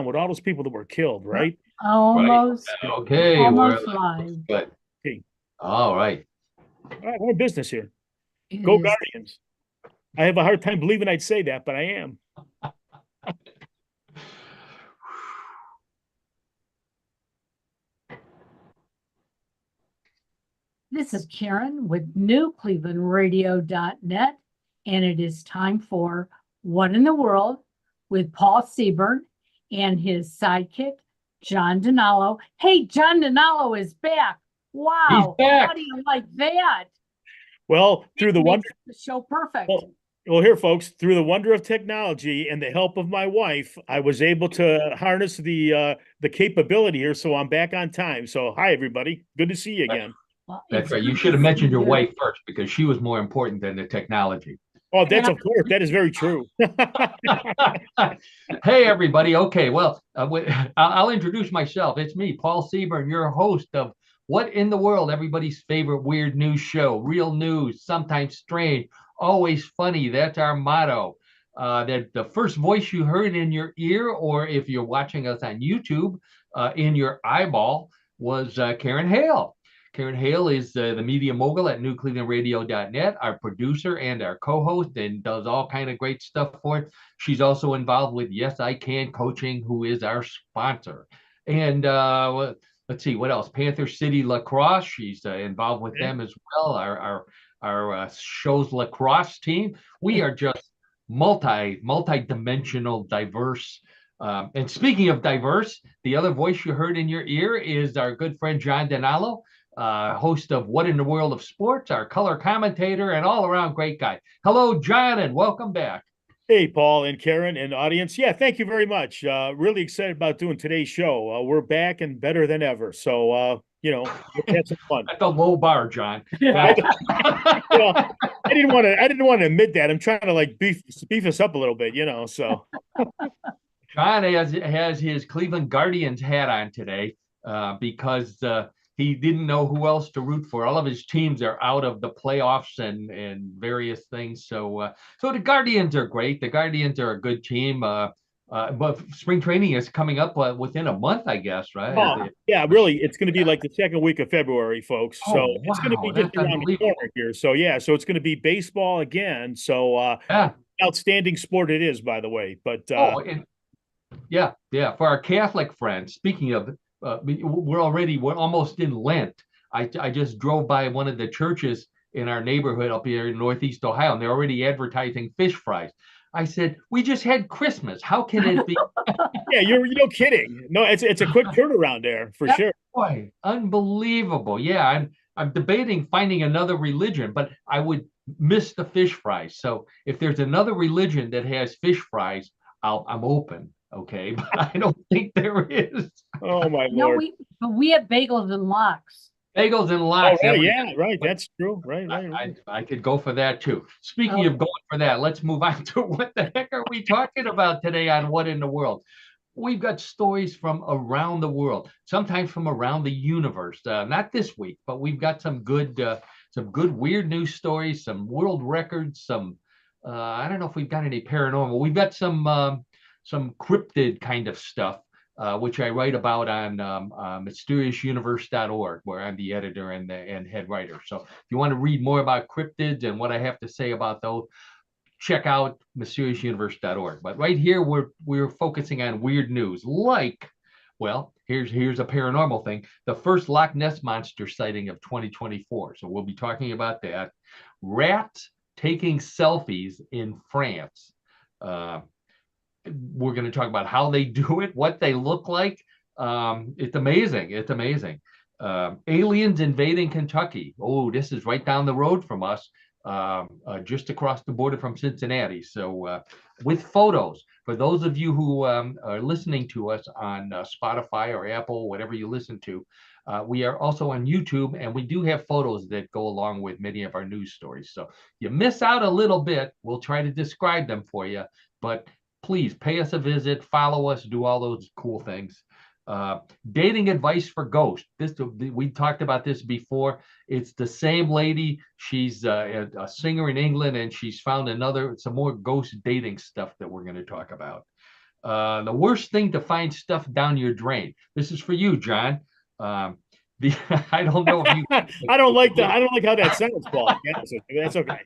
on with all those people that were killed, right? Right. Almost, Okay. almost live. Good. Okay. All right. All right, we're in business here. It Go is. Guardians. I have a hard time believing I'd say that, but I am. This is Karen with newclevelandradio.net, and it is time for What in the World with Paul Seaburn and his sidekick, John DiNallo. Hey, John DiNallo is back. Wow. He's back. How do you like that? Well, through the wonder, The show perfect. well, here, folks, through the wonder of technology and the help of my wife, I was able to harness the capability here, so I'm back on time. So, hi, everybody. Good to see you again. Well, That's it's right. You good should to have mentioned see your you. wife first because she was more important than the technology. Oh, that's of course. That is very true. Hey, everybody. Okay, well, I'll introduce myself. It's me, Paul Seaburn, your host of What in the World, everybody's favorite weird news show. Real news, sometimes strange, always funny. That's our motto. That the first voice you heard in your ear, or if you're watching us on YouTube, in your eyeball, was Karen Hale. Karen Hale is the media mogul at newclevelandradio.net, our producer and our co-host, and does all kind of great stuff for it. She's also involved with Yes I Can Coaching, who is our sponsor. And let's see, what else? Panther City Lacrosse. She's involved with them as well. Our show's lacrosse team. We are just multi-dimensional, diverse. And speaking of diverse, the other voice you heard in your ear is our good friend John DiNallo, host of What in the World of Sports, our color commentator, and all-around great guy. Hello, John, and welcome back. Hey, Paul and Karen and audience. Yeah, thank you very much. Really excited about doing today's show. We're back and better than ever. So, let's have some fun. At the low bar, John. I didn't want to admit that. I'm trying to like beef us up a little bit, so. John has his Cleveland Guardians hat on today because he didn't know who else to root for. All of his teams are out of the playoffs and various things. So the Guardians are great. The Guardians are a good team. But spring training is coming up within a month, I guess, right? Oh, yeah, really. It's going to be like the second week of February, folks. So it's going to be just around the corner here. So, yeah, so it's going to be baseball again. So outstanding sport it is, by the way. But yeah. For our Catholic friends, speaking of, we're almost in Lent. I just drove by one of the churches in our neighborhood up here in Northeast Ohio, and they're already advertising fish fries. I said, we just had Christmas. How can it be? Yeah, you're no kidding. No, it's a quick turnaround there for sure. Boy, unbelievable. Yeah, I'm debating finding another religion, but I would miss the fish fries. So if there's another religion that has fish fries, I'm open. Okay, but I don't think there is. Oh my No, Lord. we have bagels and lox. Bagels and lox. Oh, yeah, right. That's true. Right. I could go for that too. Speaking of going for that, let's move on to what the heck are we talking about today on What in the World? We've got stories from around the world, sometimes from around the universe. Not this week, but we've got some good weird news stories, some world records, some I don't know if we've got any paranormal. We've got some cryptid kind of stuff, which I write about on mysteriousuniverse.org, where I'm the editor and head writer. So if you want to read more about cryptids and what I have to say about those, check out mysteriousuniverse.org. But right here, we're focusing on weird news, like, well, here's a paranormal thing: the first Loch Ness monster sighting of 2024. So we'll be talking about that. Rats taking selfies in France. We're going to talk about how they do it, what they look like. It's amazing. Aliens invading Kentucky. Oh, this is right down the road from us, just across the border from Cincinnati. So with photos, for those of you who are listening to us on Spotify or Apple, whatever you listen to, we are also on YouTube, and we do have photos that go along with many of our news stories. So you miss out a little bit. We'll try to describe them for you, but please pay us a visit, follow us, do all those cool things. Dating advice for ghosts. We talked about this before. It's the same lady. She's a singer in England, and she's found some more ghost dating stuff that we're going to talk about. The worst thing to find stuff down your drain. This is for you, John. I don't know if you. I don't like how that sounds, Paul. That's okay.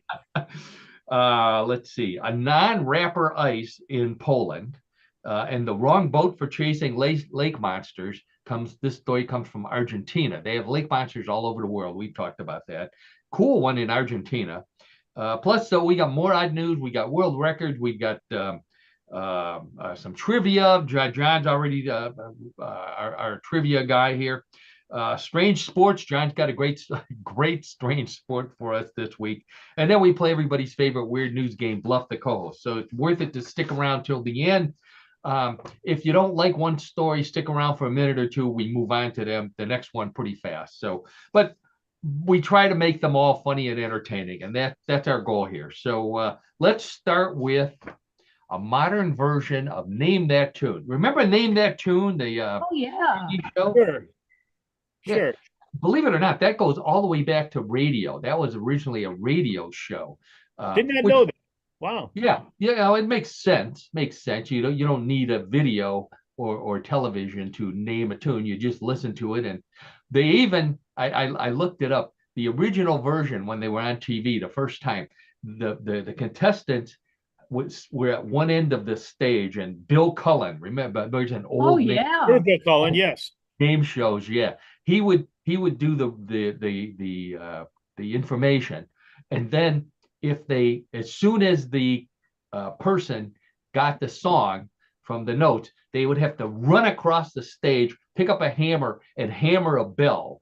Let's see. A non-wrapper ice in Poland, and the wrong boat for chasing lake monsters comes. This story comes from Argentina. They have lake monsters all over the world. We've talked about that. Cool one in Argentina. Plus, so we got more odd news. We got world records. We got some trivia. John's already our trivia guy here. Strange sports. John's got a great strange sport for us this week. And then we play everybody's favorite weird news game, Bluff the Co-host. So it's worth it to stick around till the end. If you don't like one story, stick around for a minute or two. We move on to the next one pretty fast. So, but we try to make them all funny and entertaining, and that's our goal here. So let's start with a modern version of Name That Tune. Remember Name That Tune? The oh yeah, show? Sure. Yeah. Sure. Believe it or not, that goes all the way back to radio. That was originally a radio show. Did not know that. Wow. Yeah, it makes sense. Makes sense. You don't need a video or television to name a tune. You just listen to it, and they even I looked it up. The original version when they were on TV the first time, the contestants were at one end of the stage, and Bill Cullen, remember, there's an old Bill Cullen, yes, game shows. Yeah, he would do the information, and then as soon as the person got the song from the notes, they would have to run across the stage, pick up a hammer, and hammer a bell.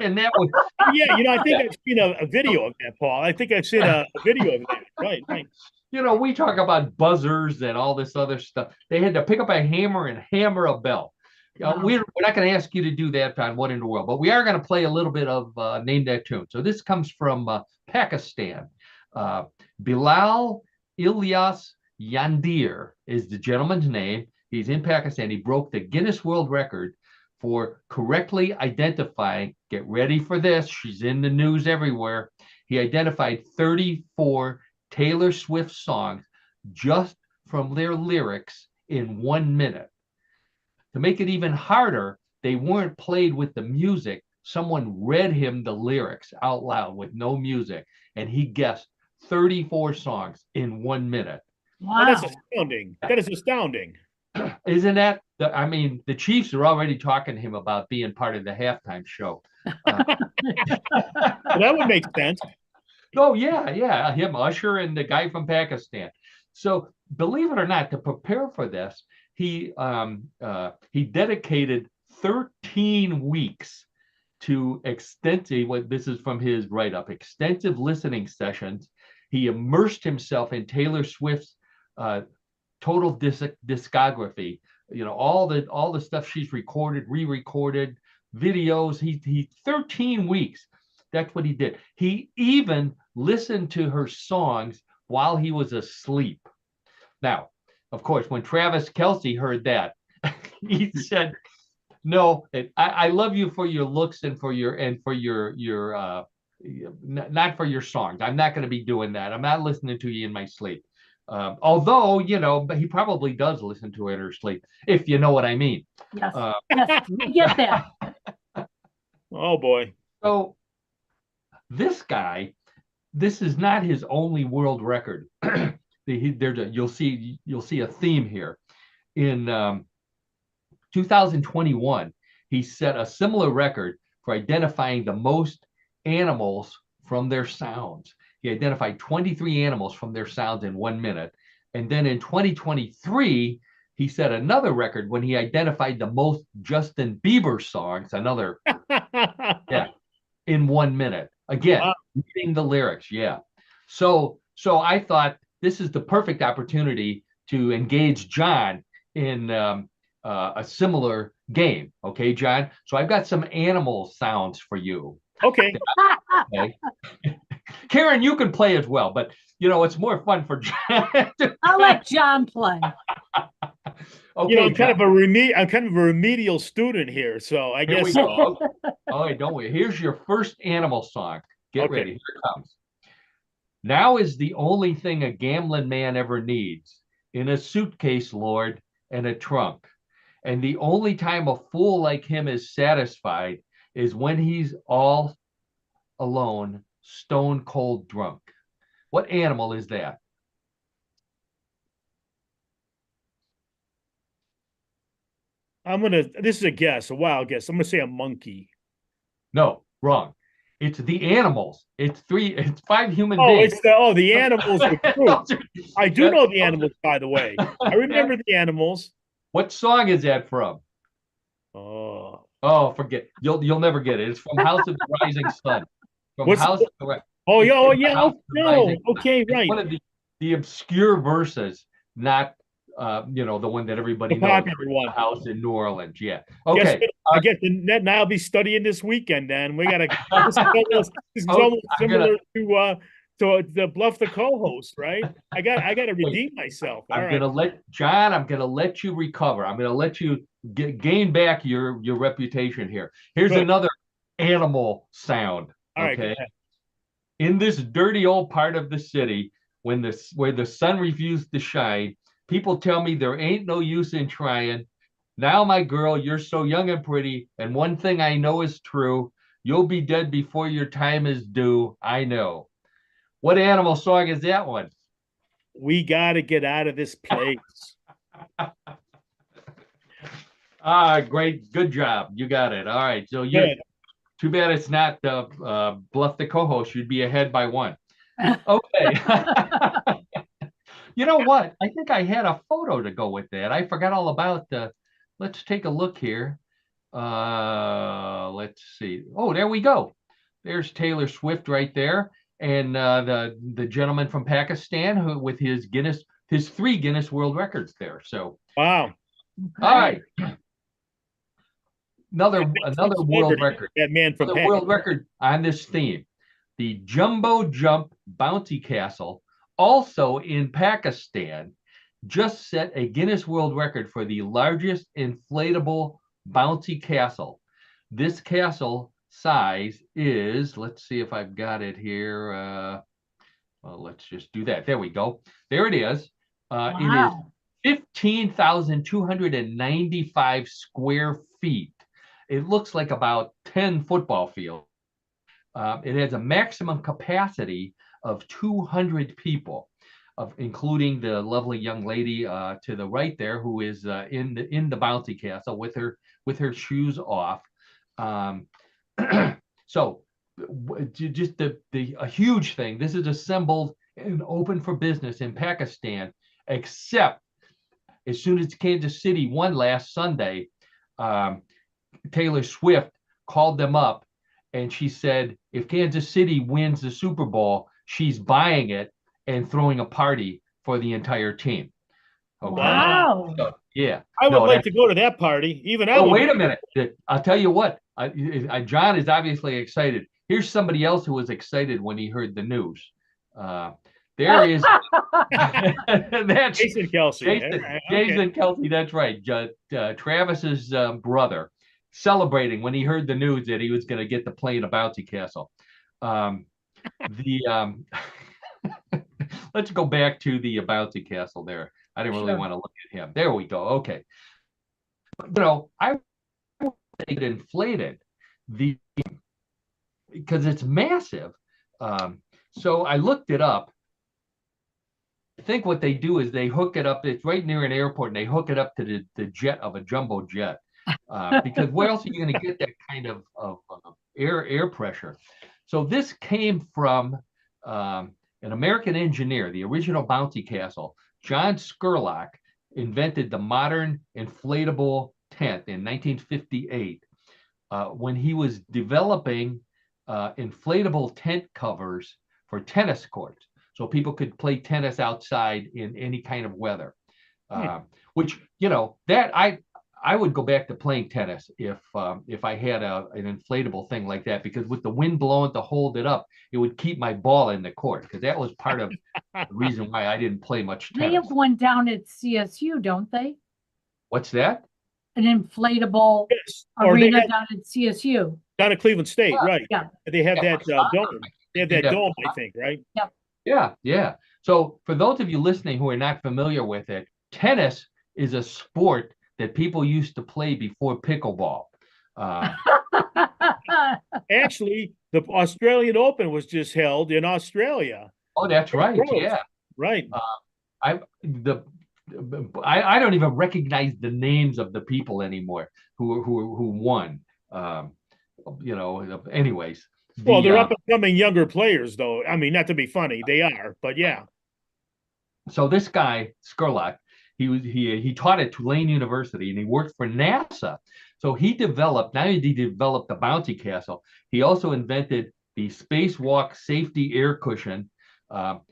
And that was yeah. I think I've seen a video of that, Paul. I think I've seen a video of that. Right. We talk about buzzers and all this other stuff. They had to pick up a hammer and hammer a bell. We're not going to ask you to do that on What in the World, but we are going to play a little bit of Name That Tune. So this comes from Pakistan. Bilal Ilyas Yandir is the gentleman's name. He's in Pakistan. He broke the Guinness World Record for correctly identifying, get ready for this, she's in the news everywhere. He identified 34 Taylor Swift songs just from their lyrics in 1 minute. To make it even harder, they weren't played with the music. Someone read him the lyrics out loud with no music, and he guessed 34 songs in 1 minute. Wow. That's astounding. That is astounding. Isn't that? The Chiefs are already talking to him about being part of the halftime show. That would make sense. Oh, yeah. Him, Usher, and the guy from Pakistan. So believe it or not, to prepare for this, he dedicated 13 weeks to this is from his write-up, extensive listening sessions. He immersed himself in Taylor Swift's total discography, all the stuff she's recorded, re-recorded, videos. He 13 weeks. That's what he did. He even listened to her songs while he was asleep. Now, of course, when Travis Kelce heard that, he said, "No, I love you for your looks and for your not for your songs. I'm not going to be doing that. I'm not listening to you in my sleep." Although, but he probably does listen to it in her sleep, if you know what I mean. Yes, yes, we get that. Oh boy. So this guy, this is not his only world record. You'll see a theme here. In 2021, he set a similar record for identifying the most animals from their sounds. He identified 23 animals from their sounds in 1 minute. And then in 2023, he set another record when he identified the most Justin Bieber songs, in 1 minute. Again, reading the lyrics, So I thought this is the perfect opportunity to engage John in a similar game. Okay, John? So I've got some animal sounds for you. Okay. Karen, you can play as well, but it's more fun for John. I'll let John play. Okay, I'm kind of a remedial student here, so I guess. All right, don't we? Here's your first animal song. Get ready. Here it comes. Now is the only thing a gambling man ever needs. In a suitcase, Lord, and a trunk. And the only time a fool like him is satisfied is when he's all alone, stone cold drunk. What animal is that? This is a guess, a wild guess. I'm gonna say a monkey. No, wrong. It's the animals. It's five human beings. The animals with fruit. I do know the animals, by the way. I remember the animals. What song is that from? Oh, forget. You'll never get it. It's from House of the Rising Sun. Oh, yeah. No. Okay, right. One of the obscure verses, not the one that everybody the knows. Popular one. House in New Orleans. Yeah. Okay. I guess now I'll be studying this weekend. Then we gotta. This is almost similar to the Bluff the co-host, right? I gotta redeem myself. I'm gonna let you recover. I'm gonna let you gain back your reputation here. Here's another animal sound. Okay. In this dirty old part of the city, where the sun refused to shine, people tell me there ain't no use in trying. Now, my girl, you're so young and pretty, and one thing I know is true: you'll be dead before your time is due. I know. What animal song is that one? We got to get out of this place. Great. Good job. You got it. All right. So too bad it's not Bluff the co-host. You'd be ahead by one. Okay. You know what? I think I had a photo to go with that. I forgot all about let's take a look here. Let's see. Oh, there we go. There's Taylor Swift right there. And the gentleman from Pakistan who with his 3 Guinness World Records there. So wow. All right. Another world record. That man from Pakistan. World record on this theme. The Jumbo Jump Bouncy Castle, also in Pakistan, just set a Guinness World Record for the largest inflatable bouncy castle. This castle size is, let's see if I've got it here. Well, let's just do that. There we go. There it is. It is 15,295 square feet. It looks like about 10 football fields. It has a maximum capacity of 200 people, including the lovely young lady to the right there, who is in the bouncy castle with her shoes off. So just a huge thing. This is assembled and open for business in Pakistan, except as soon as Kansas City won last Sunday, Taylor Swift called them up and she said, if Kansas City wins the Super Bowl, she's buying it and throwing a party for the entire team. Okay. Wow. So, yeah. I would like to go to that party. Wait a minute. I'll tell you what. John is obviously excited. Here's somebody else who was excited when he heard the news. There is that's Jason Kelsey. Jason Kelsey, that's right. Travis's brother, celebrating when he heard the news that he was going to get to play in a bouncy castle. Let's go back to the bouncy castle there. I didn't really want to look at him. There we go. Okay. I it inflated because it's massive. So I looked it up. I think what they do is they hook it up. It's right near an airport, and they hook it up to the jet of a jumbo jet. Because where else are you going to get that kind of air pressure? So this came from an American engineer, the original bouncy castle. John Skurlock invented the modern inflatable tent in 1958 when he was developing inflatable tent covers for tennis courts, so people could play tennis outside in any kind of weather. Which that I would go back to playing tennis if I had an inflatable thing like that, because with the wind blowing to hold it up, it would keep my ball in the court, because that was part of the reason why I didn't play much tennis. They have one down at CSU, don't they? What's that? An inflatable arena down at CSU. Down at Cleveland State, right? Yeah. They have that dome. They have that dome, I think, right? Yep. Yeah. So for those of you listening who are not familiar with it, tennis is a sport that people used to play before pickleball. Actually, the Australian Open was just held in Australia. Oh, that's right. Yeah. Right. I don't even recognize the names of the people anymore who won. Anyways. Well, they're up and coming younger players, though. I mean, not to be funny, they are, but yeah. So this guy Skurlock, he taught at Tulane University and he worked for NASA. So he developed the bouncy castle. He also invented the spacewalk safety air cushion,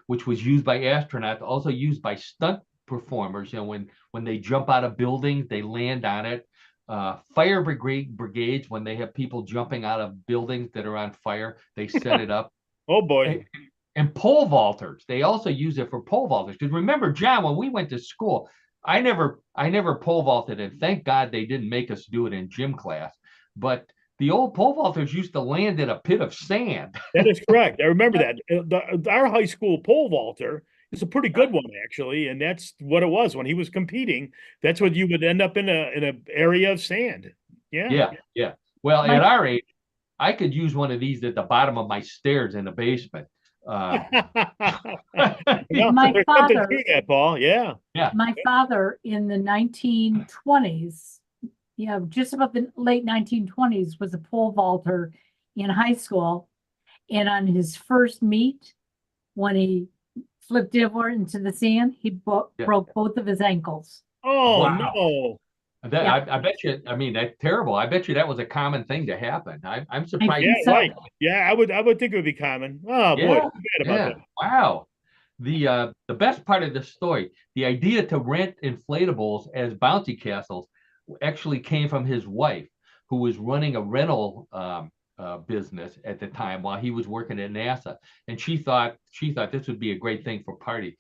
which was used by astronauts, also used by stunt performers. When they jump out of buildings, they land on it. Fire brigades, when they have people jumping out of buildings that are on fire, they set it up. Oh boy. And pole vaulters, they also use it for pole vaulters. Because remember, John, when we went to school, I never pole vaulted, and thank God they didn't make us do it in gym class. But the old pole vaulters used to land in a pit of sand. That is correct. I remember that. Our high school pole vaulter is a pretty good one, actually, and that's what it was when he was competing. That's what you would end up in a area of sand. Yeah. Well, at our age, I could use one of these at the bottom of my stairs in the basement. My father, that, Paul. Yeah. My father in the 1920s, just about the late 1920s, was a pole vaulter in high school. And on his first meet, when he flipped over into the sand, he broke both of his ankles. Oh, wow. No. I bet you, I mean, that's terrible. I bet you that was a common thing to happen. I'm surprised. Yeah, right. Yeah, I would think it would be common. Oh, boy. About that. Wow. The best part of the story, the idea to rent inflatables as bouncy castles actually came from his wife, who was running a rental business at the time while he was working at NASA. And she thought this would be a great thing for party.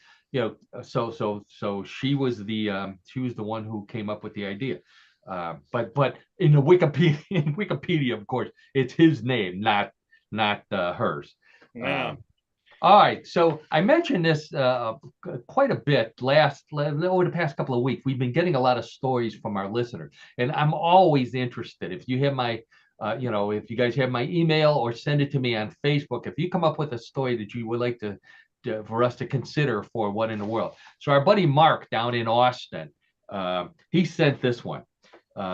So she was the one who came up with the idea. But in the Wikipedia, of course, it's his name, not hers. Yeah. All right. So I mentioned this quite a bit over the past couple of weeks. We've been getting a lot of stories from our listeners, and I'm always interested. If you have my if you guys have my email or send it to me on Facebook, if you come up with a story that you would like for us to consider for What in the World. So our buddy Mark down in Austin, he sent this one.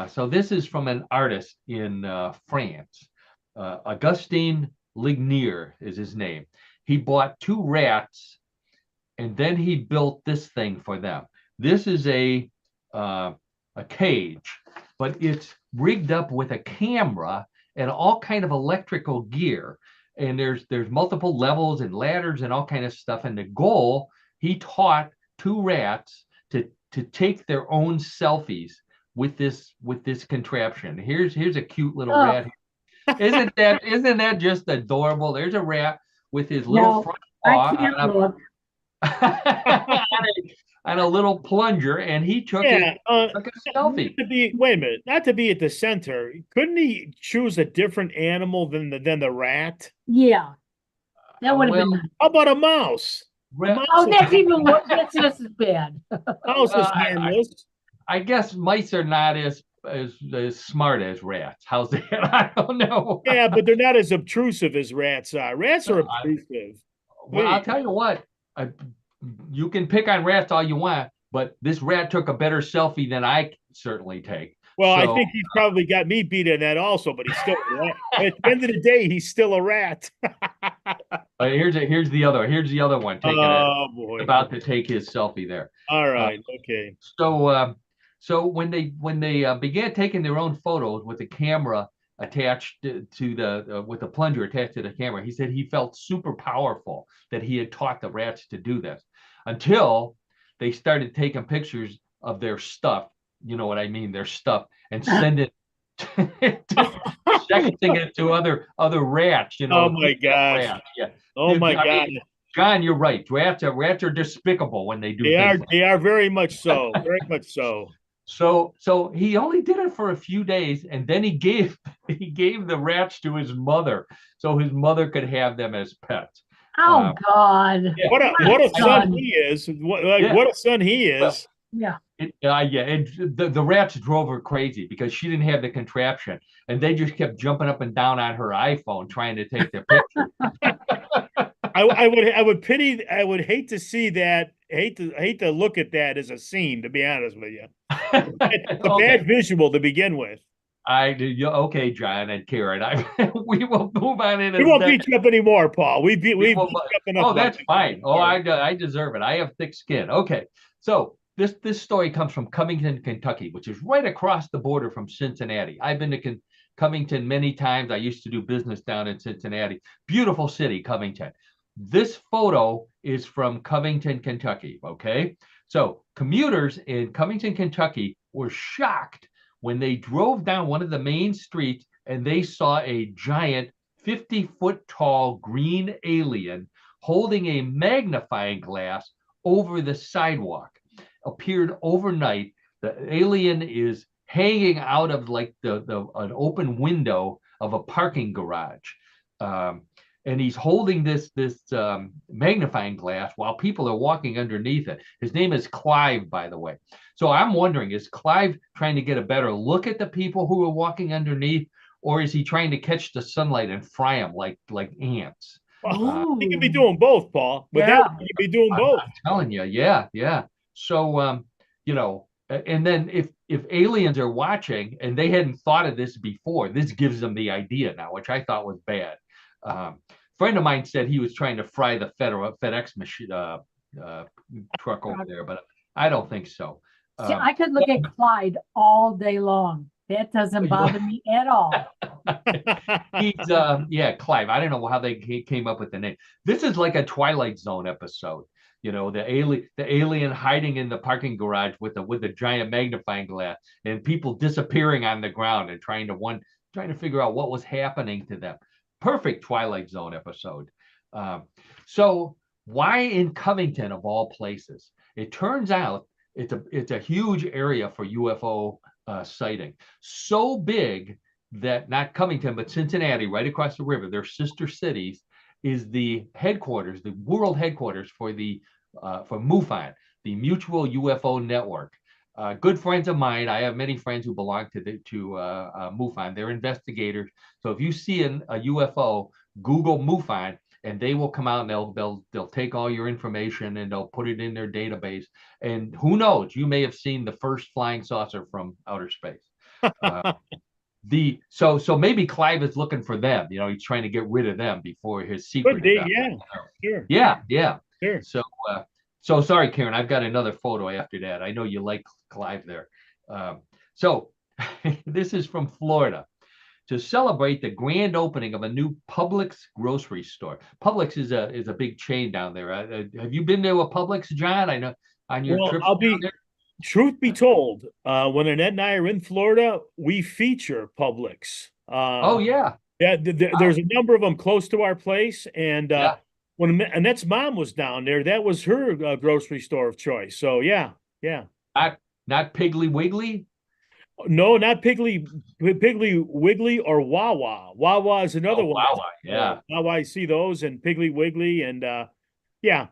So this is from an artist in France. Augustin Lignier is his name. He bought 2 rats, and then he built this thing for them. This is a cage, but it's rigged up with a camera and all kind of electrical gear. And there's multiple levels and ladders and all kind of stuff. And the goal, he taught 2 rats to take their own selfies with this contraption. Here's a cute little rat. Isn't that just adorable? There's a rat with his little front paw on a little plunger, and he took a selfie. Not to be at the center. Couldn't he choose a different animal than the rat? Yeah, that would have been. How about a mouse? That's even worse. That's just as bad. Mouse is harmless. I guess mice are not as smart as rats. How's that? I don't know. Yeah, but they're not as obtrusive as rats are. Rats are obtrusive. Well, I'll tell you what. You can pick on rats all you want, but this rat took a better selfie than I certainly take. Well, I think he's probably got me beat in that also, but he's still at the end of the day, he's still a rat. Here's the other one. Boy. About to take his selfie there. All right. Okay. So when they began taking their own photos with the camera attached with the plunger attached to the camera, he said he felt super powerful that he had taught the rats to do this until they started taking pictures of their stuff. You know what I mean? Their stuff, and send it sexting it to other rats. Oh my gosh! Yeah. Oh my God! John, you're right. Rats are despicable when they do. They are very much so. Very much so. So he only did it for a few days, and then he gave the rats to his mother, so his mother could have them as pets. Oh God! Yeah. What a son he is! What a son he is! Yeah. Yeah, and the rats drove her crazy because she didn't have the contraption, and they just kept jumping up and down on her iPhone trying to take their picture. I would pity. I would hate to see that. Hate to look at that as a scene. To be honest with you, it's a Okay. bad visual to begin with. Okay, John and Karen. We will move on in We a won't second. beat you up anymore, Paul. We beat you up enough. Oh, that's fine. Oh, I deserve it. I have thick skin. Okay, so this story comes from Covington, Kentucky, which is right across the border from Cincinnati. I've been to Covington many times. I used to do business down in Cincinnati. Beautiful city, Covington. This photo is from Covington, Kentucky. Okay, so commuters in Covington, Kentucky were shocked when they drove down one of the main streets and they saw a giant 50-foot tall green alien holding a magnifying glass over the sidewalk. Appeared overnight. The alien is hanging out of like an open window of a parking garage. And he's holding this magnifying glass while people are walking underneath it. His name is Clive, by the way. So I'm wondering, is Clive trying to get a better look at the people who are walking underneath, or is he trying to catch the sunlight and fry them like ants? He could be doing both, Paul. With that, he could be doing both. I'm telling you, yeah. So, and then if aliens are watching and they hadn't thought of this before, this gives them the idea now, which I thought was bad. Friend of mine said he was trying to fry the FedEx machine truck over there, but I don't think so. See, I could look at Clyde all day long. That doesn't bother me at all. He's Clive. I don't know how they came up with the name. This is like a Twilight Zone episode. The alien hiding in the parking garage with the giant magnifying glass, and people disappearing on the ground and trying to figure out what was happening to them. Perfect Twilight Zone episode. So why in Covington of all places? It turns out it's a huge area for UFO sighting. So big that not Covington, but Cincinnati, right across the river, their sister cities, is the headquarters, the world headquarters for MUFON, the Mutual UFO Network. Good friends of mine. I have many friends who belong to MUFON. They're investigators. So if you see a UFO, Google MUFON, and they will come out and they'll take all your information and they'll put it in their database. And who knows, you may have seen the first flying saucer from outer space. So maybe Clive is looking for them. He's trying to get rid of them before his secret. Sure. Yeah. Sure. So sorry, Karen. I've got another photo after that. I know you like Clive there. So this is from Florida. To celebrate the grand opening of a new Publix grocery store. Publix is a big chain down there. Have you been to a Publix, John? I know on your trip. Truth be told, when Annette and I are in Florida, we feature Publix. Oh yeah. Yeah. There's a number of them close to our place, and when Annette's mom was down there, that was her grocery store of choice. So yeah. Not Piggly Wiggly. No, not Piggly Wiggly or Wawa. Wawa is another one. Wawa, yeah. Wawa, I see those, and Piggly Wiggly, and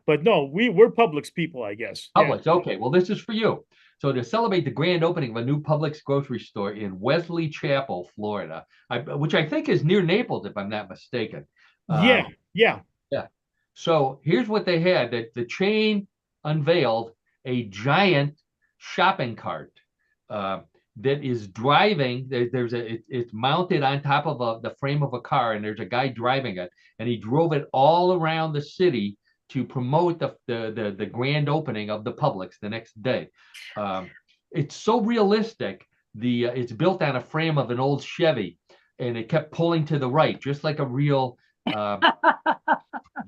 but no, we're Publix people, I guess. Publix, okay. Well, this is for you. So to celebrate the grand opening of a new Publix grocery store in Wesley Chapel, Florida, which I think is near Naples, if I'm not mistaken. Yeah. So here's what they had. The chain unveiled a giant shopping cart. That is driving. It's mounted on top of the frame of a car, and there's a guy driving it, and he drove it all around the city to promote the grand opening of the Publix the next day. It's so realistic. It's built on a frame of an old Chevy, and it kept pulling to the right, just like a real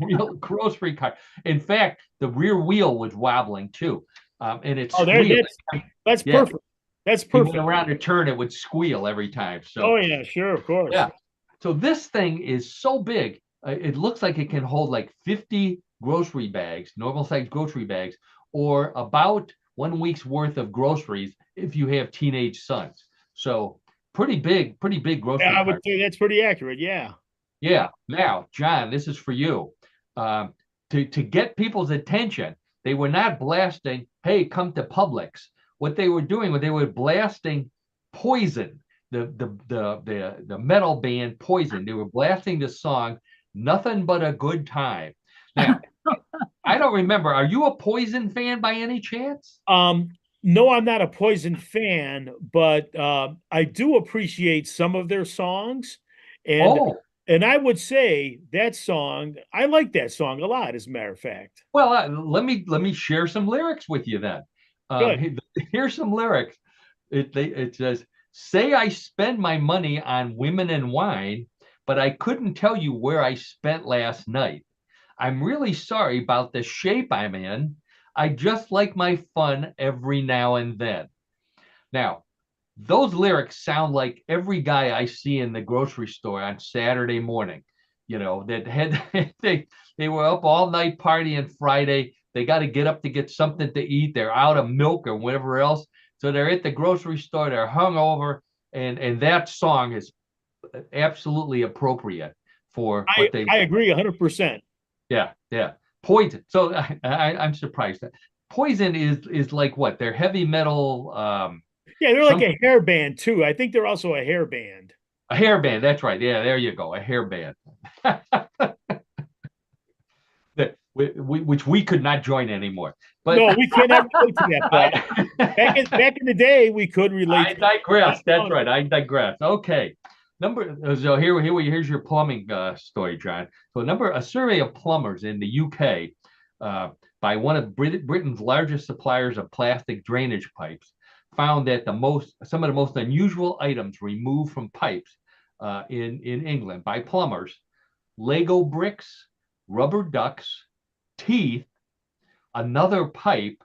real grocery cart. In fact, the rear wheel was wobbling too, and it's that's perfect. That's perfect. When around a turn, it would squeal every time. So. Oh yeah, sure, of course. Yeah. So this thing is so big, it looks like it can hold like 50 grocery bags, normal-sized grocery bags, or about 1 week's worth of groceries if you have teenage sons. So pretty big grocery. Yeah, I would say that's pretty accurate. Yeah. Yeah. Now, John, this is for you. To get people's attention, they were not blasting, "Hey, come to Publix." What they were doing was they were blasting Poison, the metal band Poison. They were blasting the song "Nothing But a Good Time." Now, I don't remember. Are you a Poison fan by any chance? No, I'm not a Poison fan, but I do appreciate some of their songs, and Oh, I would say that song, I like that song a lot, as a matter of fact. well, let me share some lyrics with you then. Good. Here's some lyrics. It says, "Say I spend my money on women and wine, but I couldn't tell you where I spent last night. I'm really sorry about the shape I'm in. I just like my fun every now and then." Now, those lyrics sound like every guy I see in the grocery store on Saturday morning, that had they were up all night partying Friday. They got to get up to get something to eat. They're out of milk or whatever else. So they're at the grocery store, they're hungover, and that song is absolutely appropriate for what they I agree 100%. yeah. Poison. So I'm surprised that Poison is like what? They're heavy metal. Yeah, they're like Some a hair band too. I think they're also a hair band. A hair band. That's right. Yeah, there you go. A hair band. Which we could not join anymore. But No, we cannot relate to that, Paul. Back in the day, we could relate. I digress. That's right. I digress. Okay. So here's your plumbing story, John. So a survey of plumbers in the UK by one of Britain's largest suppliers of plastic drainage pipes found that some of the most unusual items removed from pipes in England by plumbers: Lego bricks, rubber ducks, teeth, another pipe,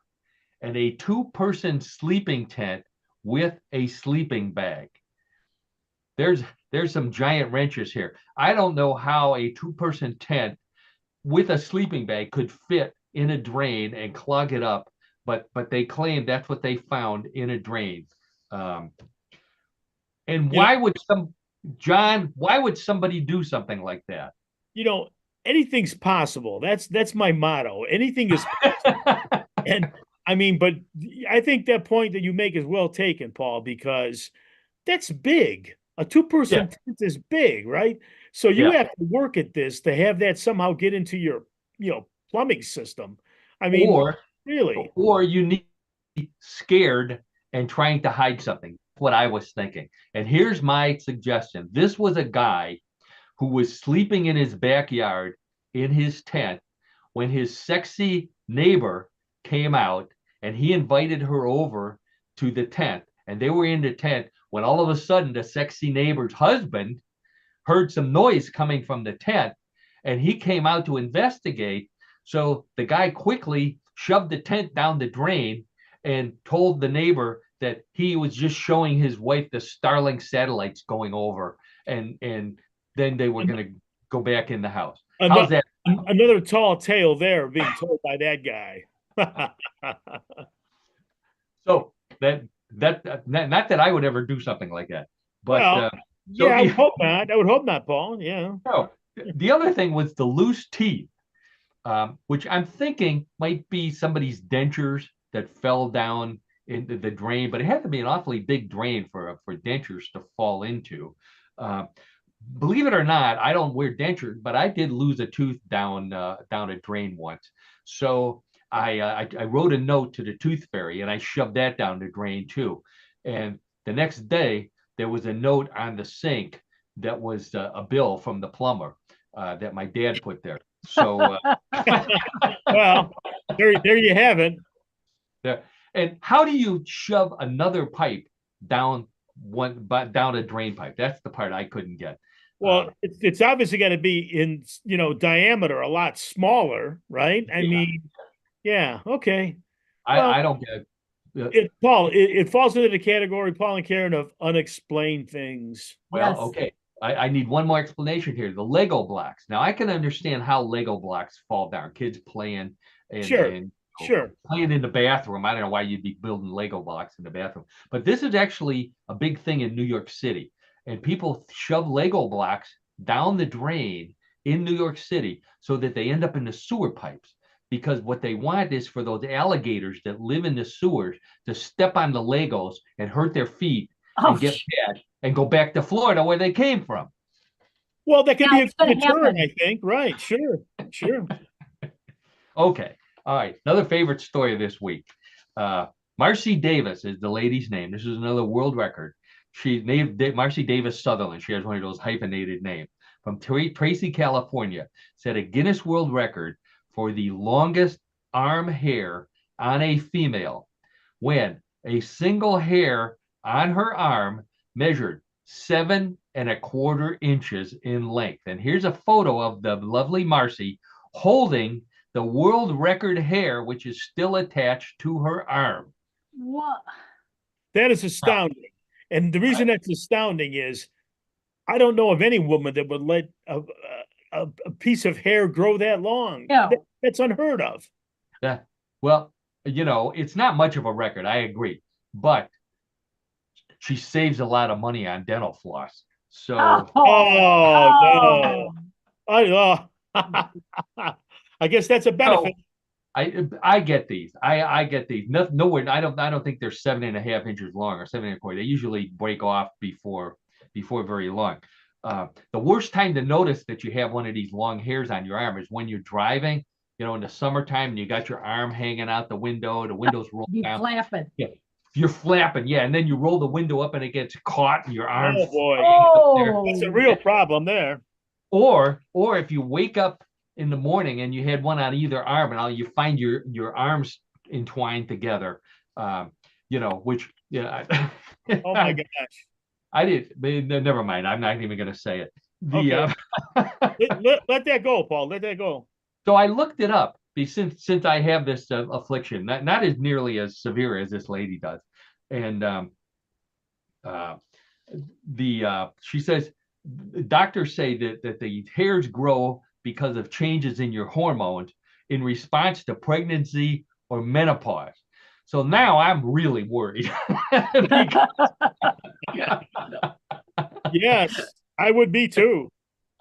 and a two-person sleeping tent with a sleeping bag. There's some giant wrenches here. I don't know how a two-person tent with a sleeping bag could fit in a drain and clog it up, but they claim that's what they found in a drain. And why would somebody do something like that? Anything's possible. That's my motto. Anything is possible. And I mean, but I think that point that you make is well taken, Paul, because that's big. A two-person tent is big, right? So you have to work at this to have that somehow get into your, plumbing system. I mean, really. Or you need to be scared and trying to hide something. That's what I was thinking. And here's my suggestion. This was a guy who was sleeping in his backyard in his tent when his sexy neighbor came out, and he invited her over to the tent, and they were in the tent when all of a sudden the sexy neighbor's husband heard some noise coming from the tent, and he came out to investigate. So the guy quickly shoved the tent down the drain and told the neighbor that he was just showing his wife the Starlink satellites going over, and then they were going to go back in the house. How's that? Another tall tale there being told by that guy. So not that I would ever do something like that, but I would hope not. I would hope not, Paul. Yeah. No, the other thing was the loose teeth, which I'm thinking might be somebody's dentures that fell down into the drain, but it had to be an awfully big drain for dentures to fall into. Believe it or not, I don't wear dentures, but I did lose a tooth down a drain once. So I wrote a note to the tooth fairy, and I shoved that down the drain too. And the next day, there was a note on the sink that was a bill from the plumber that my dad put there. So, well, there you have it. Yeah. And how do you shove another pipe down a drain pipe? That's the part I couldn't get. Well, it's obviously got to be in, diameter a lot smaller, right? I mean, yeah, okay. I don't get it. Paul, it falls into the category, Paul and Karen, of unexplained things. Well, okay. I need one more explanation here. The Lego blocks. Now, I can understand how Lego blocks fall down. Kids playing and playing in the bathroom. I don't know why you'd be building Lego blocks in the bathroom. But this is actually a big thing in New York City. And people shove Lego blocks down the drain in New York City so that they end up in the sewer pipes. because what they want is for those alligators that live in the sewers to step on the Legos and hurt their feet and get bad and go back to Florida where they came from. Well, that could be a deterrent, happen. I think. Right. Sure. Okay. All right. Another favorite story this week. Marcy Davis is the lady's name. This is another world record. She's named Marcy Davis Sutherland. She has one of those hyphenated names. From Tracy, California, set a Guinness World Record for the longest arm hair on a female when a single hair on her arm measured 7¼ inches in length. And here's a photo of the lovely Marcy holding the world record hair, which is still attached to her arm. What? That is astounding. And the reason that's astounding is I don't know of any woman that would let a piece of hair grow that long. No. That's unheard of. Yeah. Well, you know, it's not much of a record. I agree. But she saves a lot of money on dental floss. So, no. I guess that's a benefit. I get these. I get these. Nowhere. I don't think they're 7½ inches long or 7¼ They usually break off before very long. The worst time to notice that you have one of these long hairs on your arm is when you're driving, you know, in the summertime and you got your arm hanging out the windows roll down. Flapping. Yeah. You're flapping, yeah, and then you roll the window up and it gets caught in your arm. Oh boy. That's a real problem there. Or if you wake up in the morning and you had one on either arm and you find your arms entwined together, you know, which oh my gosh. I did. Never mind. I'm not even going to say it. Okay. Let that go, Paul. Let that go. So I looked it up since I have this affliction, not as nearly as severe as this lady does, and she says doctors say that the hairs grow because of changes in your hormones in response to pregnancy or menopause. So now I'm really worried. Yes, I would be too.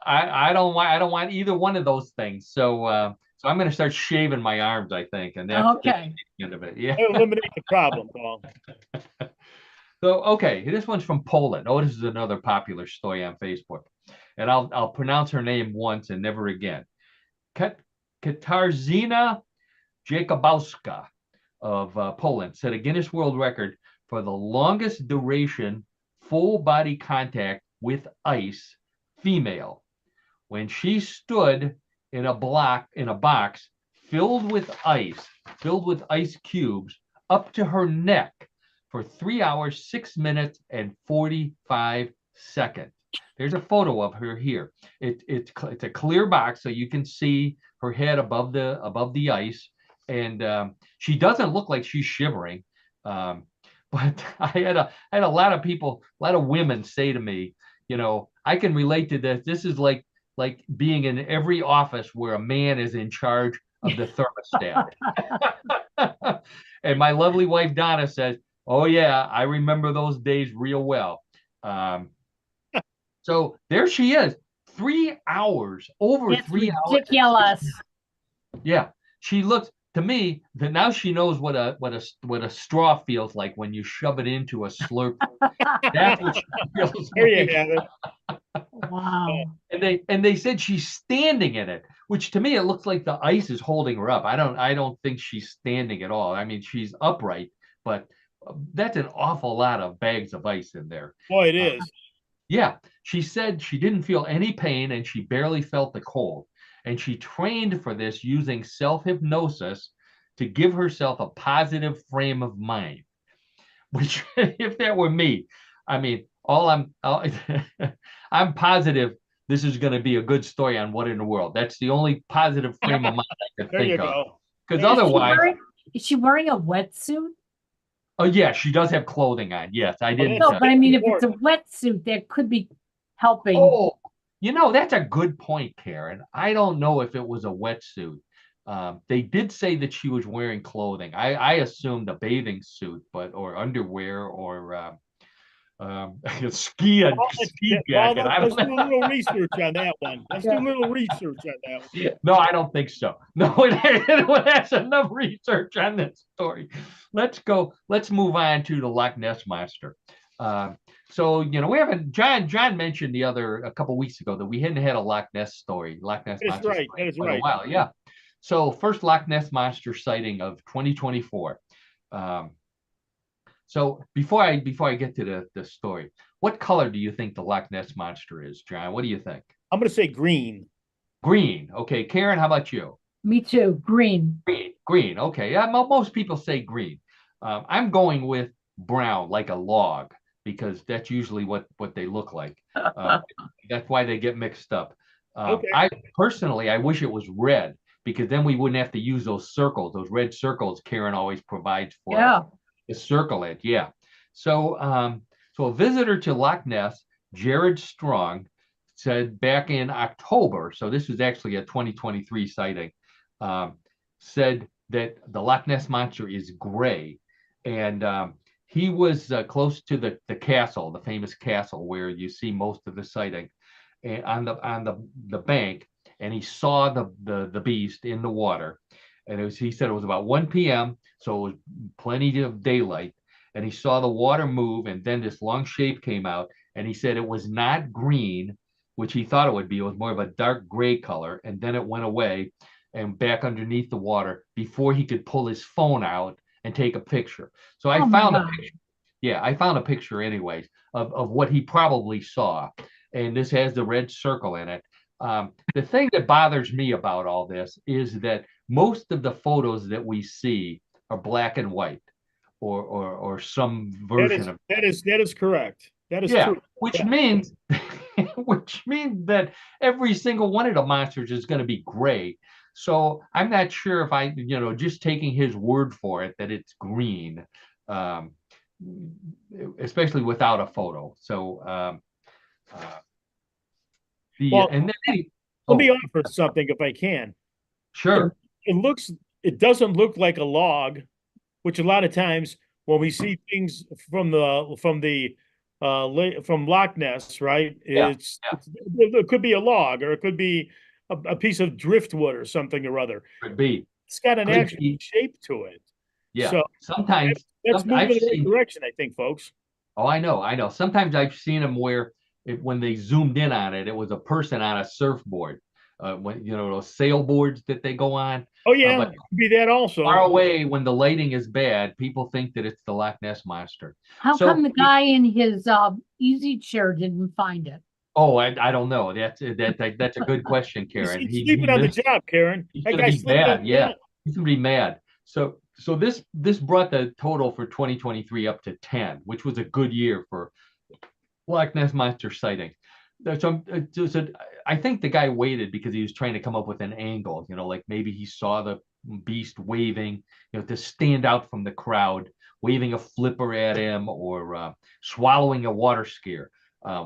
I don't want either one of those things. So I'm going to start shaving my arms, I think, and that's the end of it. Yeah, eliminate the problem, Paul. So okay, this one's from Poland. Oh, this is another popular story on Facebook, and I'll pronounce her name once and never again. Katarzyna Jakubowska of Poland set a Guinness World Record for the longest duration full body contact with ice female when she stood in a box filled with ice cubes up to her neck for 3 hours, 6 minutes, and 45 seconds. There's a photo of her here. It's a clear box, so you can see her head above the ice, and she doesn't look like she's shivering. But I had a lot of people, a lot of women say to me, you know, I can relate to this. This is like being in every office where a man is in charge of the thermostat. And my lovely wife Donna says, "Oh yeah, I remember those days real well." So there she is, 3 hours, over That's 3 hours. Ridiculous. Yeah, she looks to me that now she knows what a straw feels like when you shove it into a slurp. That's what she feels There you like. have it. Wow. And they said she's standing in it, which to me it looks like the ice is holding her up. I don't think she's standing at all. I mean, she's upright, but that's an awful lot of bags of ice in there. Boy, it is. Yeah, she said she didn't feel any pain and she barely felt the cold. And she trained for this using self-hypnosis to give herself a positive frame of mind. Which, if that were me, I mean, I'm positive this is going to be a good story on What in the World. That's the only positive frame of mind I could think of. Because otherwise, is she wearing a wetsuit? Oh yeah, she does have clothing on. Yes, I didn't. No, but I mean, if it's a wetsuit, that could be helping. Oh, you know, that's a good point, Karen. I don't know if it was a wetsuit. They did say that she was wearing clothing. I assumed a bathing suit, or underwear, or ski jacket. I Let's don't do a know. little research on that one. Let's do a little research on that one. No, I don't think so. No, that's enough research on this story. Let's move on to the Loch Ness Monster. So, we haven't, John mentioned a couple weeks ago that we hadn't had a Loch Ness Monster story That is for right. a while. Yeah. So first Loch Ness Monster sighting of 2024. So before I get to the story, what color do you think the Loch Ness Monster is, John? What do you think? I'm going to say green. Green. Okay. Karen, how about you? Me too. Green. Green. Okay. Yeah, most people say green. I'm going with brown, like a log, because that's usually what they look like. That's why they get mixed up. Okay. I wish it was red, because then we wouldn't have to use those red circles Karen always provides for us to circle it. Yeah. So, a visitor to Loch Ness, Jared Strong, said back in October, so this was actually a 2023 sighting, said that the Loch Ness Monster is gray. And he was close to the castle, the famous castle where you see most of the sighting, and on the bank, and he saw the beast in the water. And he said it was about 1 p.m., so it was plenty of daylight. And he saw the water move, and then this long shape came out, and he said it was not green, which he thought it would be. It was more of a dark gray color, and then it went away and back underneath the water before he could pull his phone out and take a picture. So I found a picture. Yeah, I found a picture anyways of what he probably saw. And this has the red circle in it. The thing that bothers me about all this is that most of the photos that we see are black and white, or some version of that is correct. That is true. Which means that every single one of the monsters is going to be gray. So I'm not sure if I, just taking his word for it that it's green, especially without a photo. So let me offer something if I can. Sure. It doesn't look like a log, which a lot of times when we see things from Loch Ness, right? It could be a log, or it could be a piece of driftwood or something or other. Could be. It's got an actual shape to it. Yeah. So sometimes that's moving in the right direction, I think, folks. Oh, I know. Sometimes I've seen them where when they zoomed in on it, it was a person on a surfboard. When those sailboards that they go on. Oh yeah, but could be that also. Far away, when the lighting is bad, people think that it's the Loch Ness Monster. How come the guy in his easy chair didn't find it? Oh, I don't know. That's a good question, Karen. He's sleeping on the job, Karen. He's gonna be mad. Yeah, he's gonna be mad. So this brought the total for 2023 up to 10, which was a good year for Loch Ness Monster sightings. So I think the guy waited because he was trying to come up with an angle, like maybe he saw the beast waving, to stand out from the crowd, waving a flipper at him, or swallowing a water skier,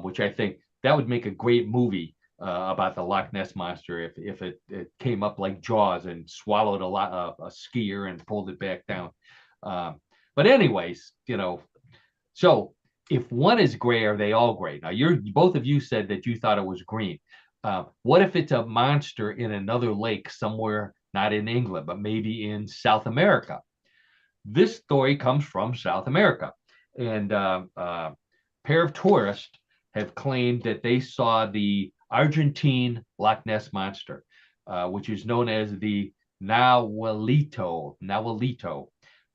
which I think that would make a great movie about the Loch Ness Monster if it came up like Jaws and swallowed a skier and pulled it back down. But anyways, so if one is gray, are they all gray? Now, both of you said that you thought it was green. What if it's a monster in another lake somewhere, not in England, but maybe in South America? This story comes from South America. And a pair of tourists have claimed that they saw the Argentine Loch Ness Monster, which is known as the Nahuelito.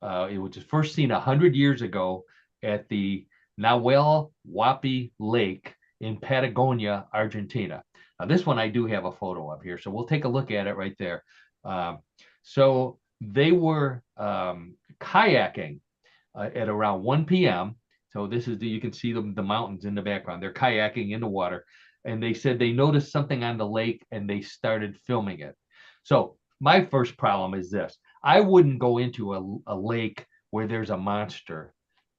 It was first seen 100 years ago at the Nahuel Huapi Lake in Patagonia, Argentina. Now, this one I do have a photo of here, so we'll take a look at it right there. So they were kayaking at around 1 p.m. So this is you can see the mountains in the background. They're kayaking in the water, and they said they noticed something on the lake and they started filming it. So my first problem is this: I wouldn't go into a lake where there's a monster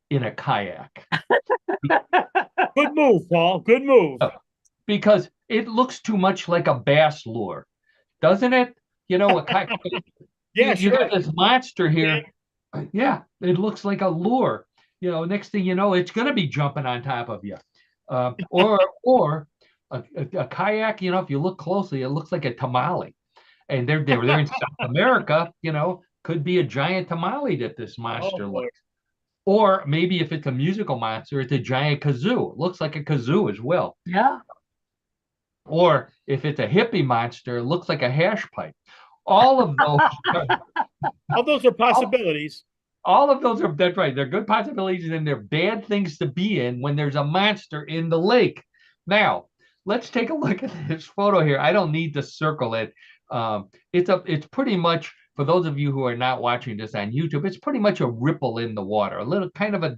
in a kayak. Good move, Paul. Good move. Because it looks too much like a bass lure, doesn't it? A kayak. Yeah, you got this monster here. Yeah, it looks like a lure. next thing you know, it's going to be jumping on top of you. Or a kayak, if you look closely, it looks like a tamale. And they're in South America, could be a giant tamale that this monster looks. Or maybe if it's a musical monster, it's a giant kazoo. It looks like a kazoo as well. Yeah. Or if it's a hippie monster, it looks like a hash pipe. All of those are possibilities. All of those that's right. They're good possibilities and they're bad things to be in when there's a monster in the lake. Now, let's take a look at this photo here. I don't need to circle it. It's pretty much, for those of you who are not watching this on YouTube, it's pretty much a ripple in the water, a little kind of a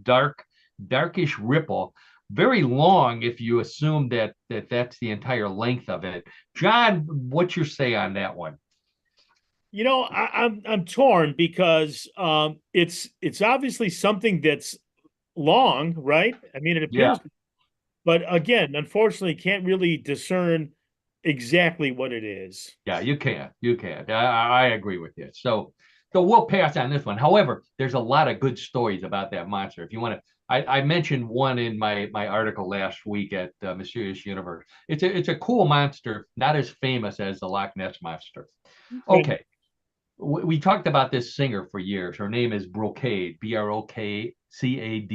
darkish ripple, very long if you assume that's the entire length of it. John, what's your say on that one? I'm torn because it's obviously something that's long, right? I mean, it appears, but again, unfortunately, can't really discern exactly what it is. Yeah, you can't. I agree with you. So we'll pass on this one. However, there's a lot of good stories about that monster. If you want to, I mentioned one in my article last week at Mysterious Universe. It's a cool monster, not as famous as the Loch Ness monster. Okay. We talked about this singer for years. Her name is Brocade, Brokcade. She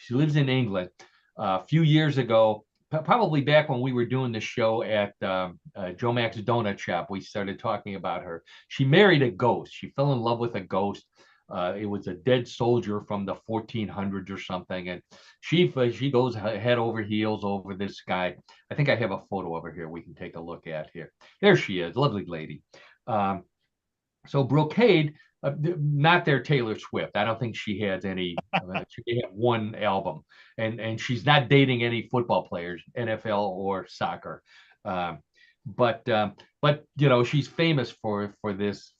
lives in England. A few years ago, probably back when we were doing the show at Joe Mac's Donut Shop, we started talking about her. She married a ghost. She fell in love with a ghost. It was a dead soldier from the 1400s or something, and she goes head over heels over this guy. I think I have a photo over here we can take a look at here. There she is, lovely lady. So Brocade, not their Taylor Swift. I don't think she has any. She had one album, and she's not dating any football players, NFL or soccer. But she's famous for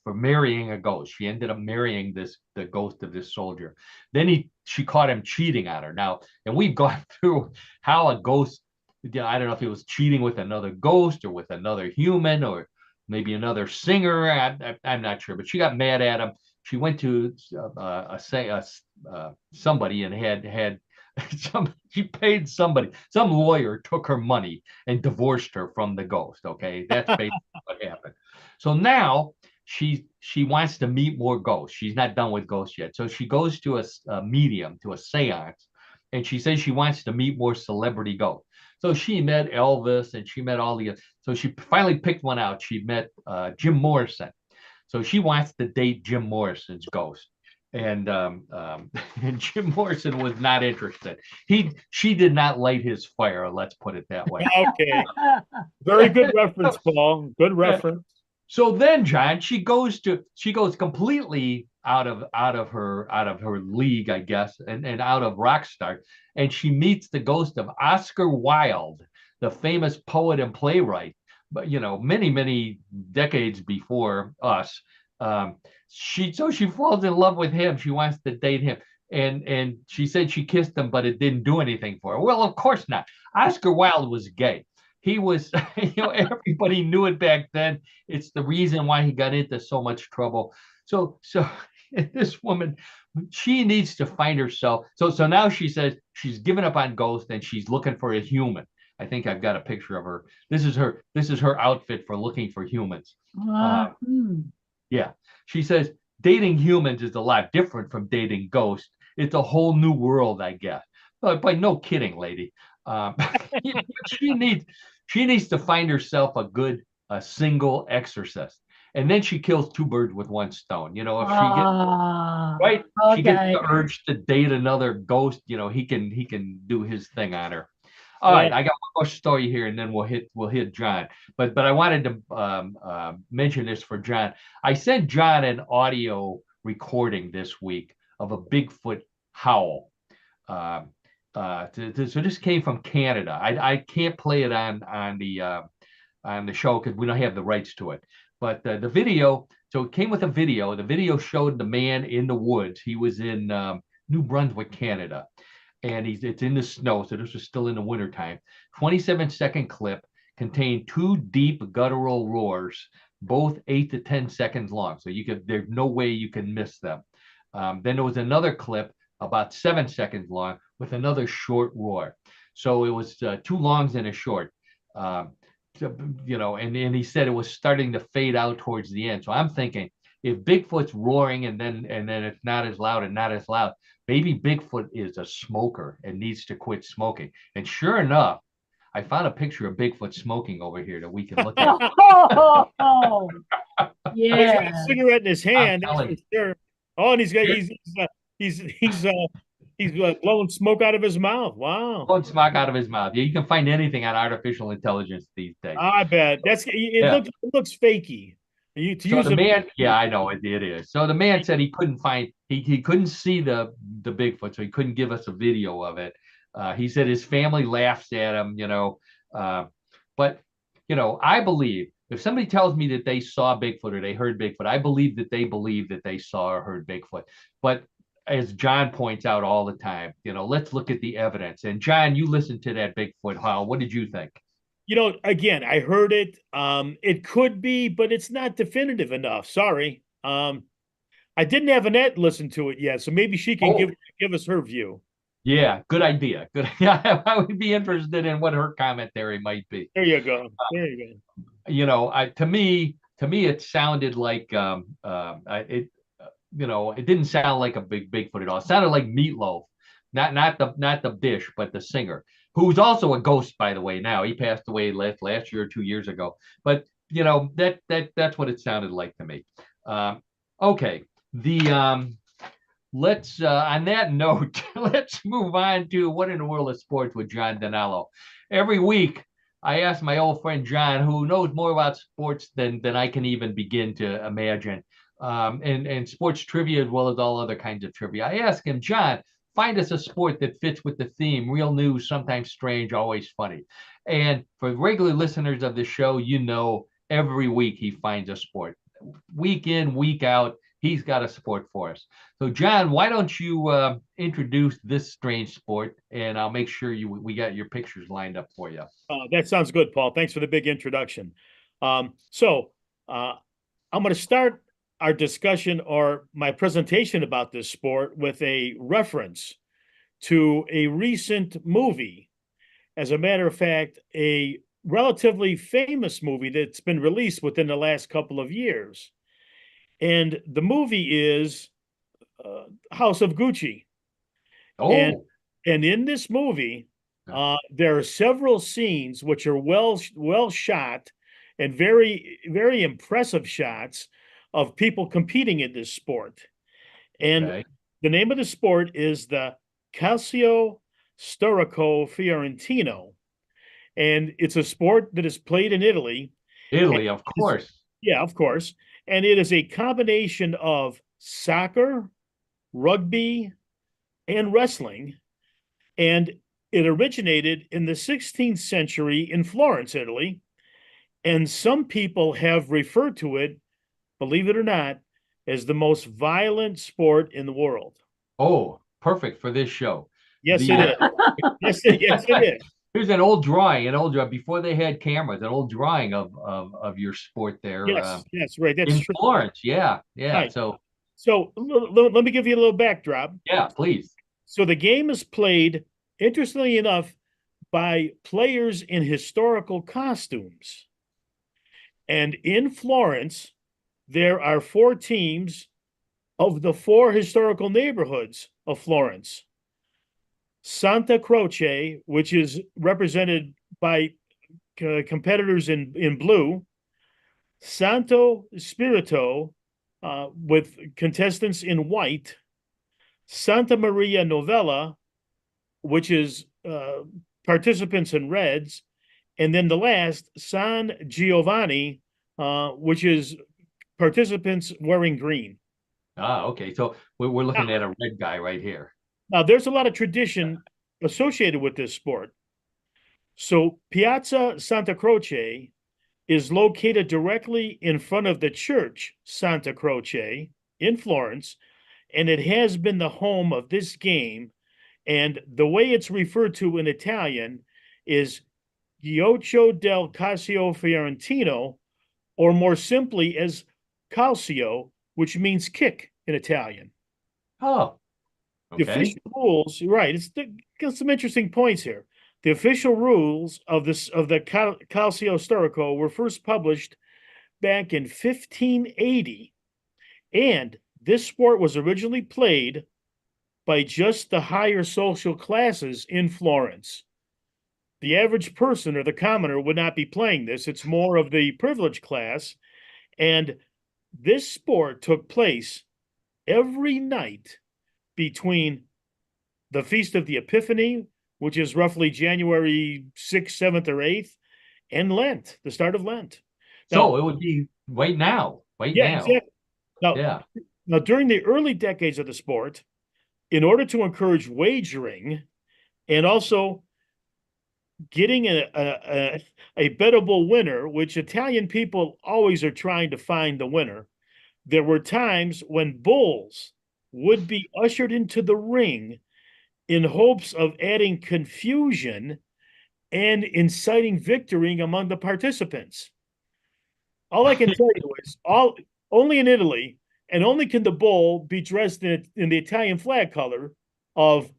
marrying a ghost. She ended up marrying the ghost of this soldier. Then she caught him cheating on her. Now, and we've gone through how a ghost. I don't know if he was cheating with another ghost or with another human or maybe another singer. I'm not sure, but she got mad at him. She went to somebody and had she paid somebody. Some lawyer took her money and divorced her from the ghost. Okay, that's basically what happened. So now she wants to meet more ghosts. She's not done with ghosts yet. So she goes to a medium, to a seance, and she says she wants to meet more celebrity ghosts. So she met Elvis and she met all the. So she finally picked one out. She met Jim Morrison. So she wants to date Jim Morrison's ghost. And Jim Morrison was not interested. She did not light his fire. Let's put it that way. Okay, very good reference, Paul. Good reference. So then, John, she goes completely out of her league, I guess, and out of rock star, and she meets the ghost of Oscar Wilde, the famous poet and playwright, but many decades before us. She falls in love with him. She wants to date him. And she said she kissed him, but it didn't do anything for her. Well, of course not. Oscar Wilde was gay. He was, everybody knew it back then. It's the reason why he got into so much trouble. So this woman, she needs to find herself. So now she says she's given up on ghosts and she's looking for a human. I think I've got a picture of her. This is her outfit for looking for humans. Yeah. She says dating humans is a lot different from dating ghosts. It's a whole new world, I guess. But no kidding, lady. She needs to find herself a single exorcist. And then she kills two birds with one stone. If she gets the urge to date another ghost, he can do his thing on her. All right, I got one more story here, and then we'll hit John. But I wanted to mention this for John. I sent John an audio recording this week of a Bigfoot howl. So this came from Canada. I can't play it on the show because we don't have the rights to it. But the video, so it came with a video. The video showed the man in the woods. He was in New Brunswick, Canada. And it's in the snow, so this was still in the wintertime. 27-second clip contained two deep guttural roars, both 8 to 10 seconds long. So there's no way you can miss them. Then there was another clip about 7 seconds long, with another short roar. So it was 2 longs and a short. And he said it was starting to fade out towards the end. So I'm thinking, if Bigfoot's roaring and then it's not as loud and not as loud, maybe Bigfoot is a smoker and needs to quit smoking. And sure enough, I found a picture of Bigfoot smoking over here that we can look at. Oh, He's got a yeah. cigarette in his hand. I'm That's telling for sure. Oh, and he's blowing smoke out of his mouth. Wow. blowing smoke out of his mouth. Yeah, you can find anything on artificial intelligence these days. I bet Yeah. it looks fakey. So the man, yeah, I know it is. So the man said he couldn't find, he couldn't see the Bigfoot, so he couldn't give us a video of it. He said his family laughs at him, but I believe if somebody tells me that they saw Bigfoot or they heard Bigfoot, I believe that they saw or heard Bigfoot. But as John points out all the time, let's look at the evidence. And John, you listened to that Bigfoot howl. What did you think? Again, I heard it. It could be, but it's not definitive enough. Sorry. I didn't have Annette listen to it yet, so maybe she can give us her view. Yeah, good idea. Good. Yeah, I would be interested in what her commentary might be. There you go. There you go. To me, it sounded like it didn't sound like a Bigfoot at all. It sounded like Meatloaf, not the dish, but the singer, who's also a ghost, by the way. Now he passed away last year or 2 years ago. But that's what it sounded like to me. Okay, let's on that note, let's move on to What in the World of Sports with John DiNallo. Every week, I ask my old friend John, who knows more about sports than I can even begin to imagine, and sports trivia as well as all other kinds of trivia. I ask him, John, find us a sport that fits with the theme, real news, sometimes strange, always funny. And for regular listeners of the show, every week he finds a sport. Week in, week out, he's got a sport for us. So, John, why don't you introduce this strange sport, and I'll make sure we got your pictures lined up for you. That sounds good, Paul. Thanks for the big introduction. I'm going to start our discussion or my presentation about this sport with a reference to a recent movie. As a matter of fact, a relatively famous movie that's been released within the last couple of years. And the movie is House of Gucci. Oh. And in this movie, there are several scenes which are well shot and very, very impressive shots of people competing in this sport. And the name of the sport is the Calcio Storico Fiorentino. And it's a sport that is played in Italy. Italy, of course. Yeah, of course. And it is a combination of soccer, rugby, and wrestling. And it originated in the 16th century in Florence, Italy. And some people have referred to it, believe it or not, as the most violent sport in the world. Oh, perfect for this show. Yes, it is. Yes, it is. Here's an old drawing, before they had cameras, an old drawing of your sport there. Yes, right. That's in true. Florence. Yeah. Right. So let me give you a little backdrop. Yeah, please. So the game is played, interestingly enough, by players in historical costumes. And in Florence, there are 4 teams of the 4 historical neighborhoods of Florence. Santa Croce, which is represented by competitors in blue, Santo Spirito, with contestants in white, Santa Maria Novella, which is participants in reds, and then the last, San Giovanni, which is participants wearing green. Okay. So we're looking at a red guy right here. Now, there's a lot of tradition associated with this sport. So Piazza Santa Croce is located directly in front of the church Santa Croce in Florence, and it has been the home of this game. And the way it's referred to in Italian is Gioco del Calcio Fiorentino, or more simply as Calcio, which means kick in Italian. Oh, The Okay. official rules, right? Got some interesting points here. The official rules of the Calcio Storico were first published back in 1580, and this sport was originally played by just the higher social classes in Florence. The average person or the commoner would not be playing this. It's more of the privileged class, and this sport took place every night between the Feast of the Epiphany, which is roughly January 6th, 7th, or 8th, and Lent, the start of Lent. So it would be right now. Yeah, exactly. Yeah. Now, during the early decades of the sport, in order to encourage wagering and also getting a bettable winner, which Italian people always are trying to find the winner, there were times when bulls would be ushered into the ring in hopes of adding confusion and inciting victory among the participants. All I can tell you is only in Italy, and only can the bull be dressed in the Italian flag color of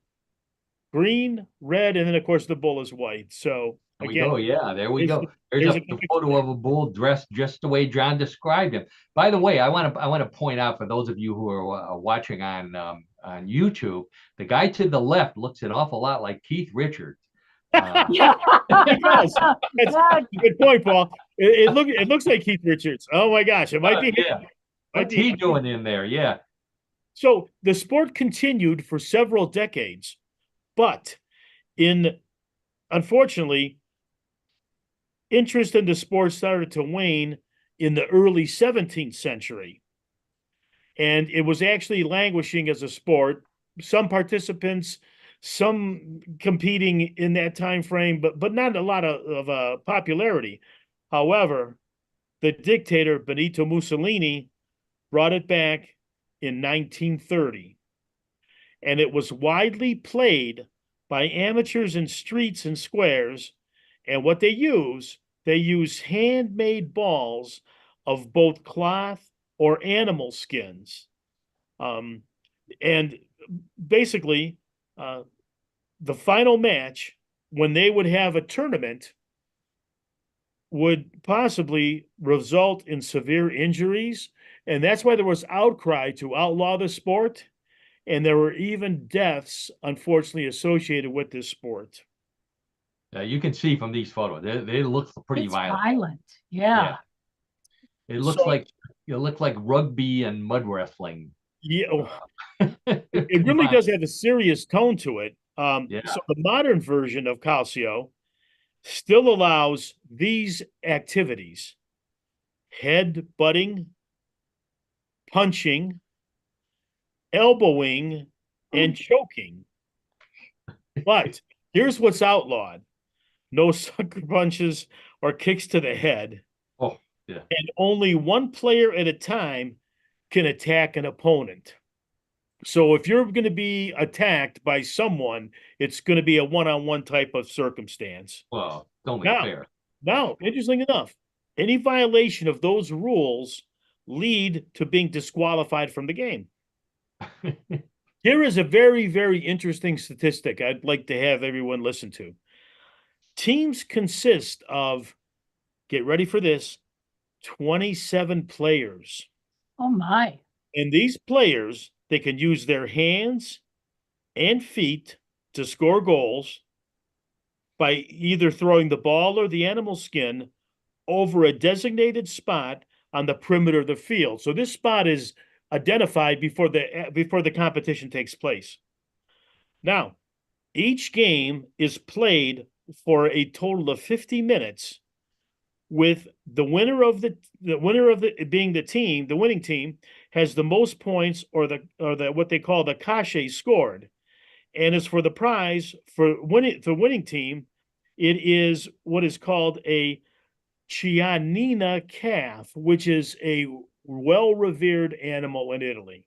green, red, and then of course the bull is white. So There we again, go. Yeah, there we go. there's There's a a photo of a bull dressed just the way John described him. By the way, I want to point out for those of you who are watching on YouTube, the guy to the left looks an awful lot like Keith Richards. Yeah. It does. That's a good point, Paul. It looks like Keith Richards. Oh my gosh, it might be. Yeah. What's he doing in there? Yeah. So the sport continued for several decades, but unfortunately, interest in the sport started to wane in the early 17th century. And it was actually languishing as a sport. Some participants, some competing in that time frame, but not a lot of popularity. However, the dictator Benito Mussolini brought it back in 1930, and it was widely played by amateurs in streets and squares. And what they use handmade balls of both cloth or animal skins. And basically, the final match, when they would have a tournament, would possibly result in severe injuries. And that's why there was outcry to outlaw the sport. And there were even deaths, unfortunately, associated with this sport. You can see from these photos, they look pretty It's violent. violent. Yeah. It looks like rugby and mud wrestling. Yeah, it really does have a serious tone to it. So the modern version of Calcio still allows these activities: head butting, punching, elbowing, and choking. But here's what's outlawed: no sucker punches or kicks to the head. Oh, yeah. And only one player at a time can attack an opponent. So if you're going to be attacked by someone, it's going to be a one-on-one type of circumstance. Well, it's only Now, fair. Now, interesting enough, any violation of those rules lead to being disqualified from the game. Here is a very, very interesting statistic I'd like to have everyone listen to. Teams consist of, get ready for this, 27 players. Oh my. And these players, they can use their hands and feet to score goals by either throwing the ball or the animal skin over a designated spot on the perimeter of the field. So this spot is identified before the competition takes place. Now, each game is played for a total of 50 minutes, with the winner of the being the winning team has the most points or the what they call the cachet scored. And as for the prize for winning team, it is what is called a Chianina calf, which is a well-revered animal in Italy.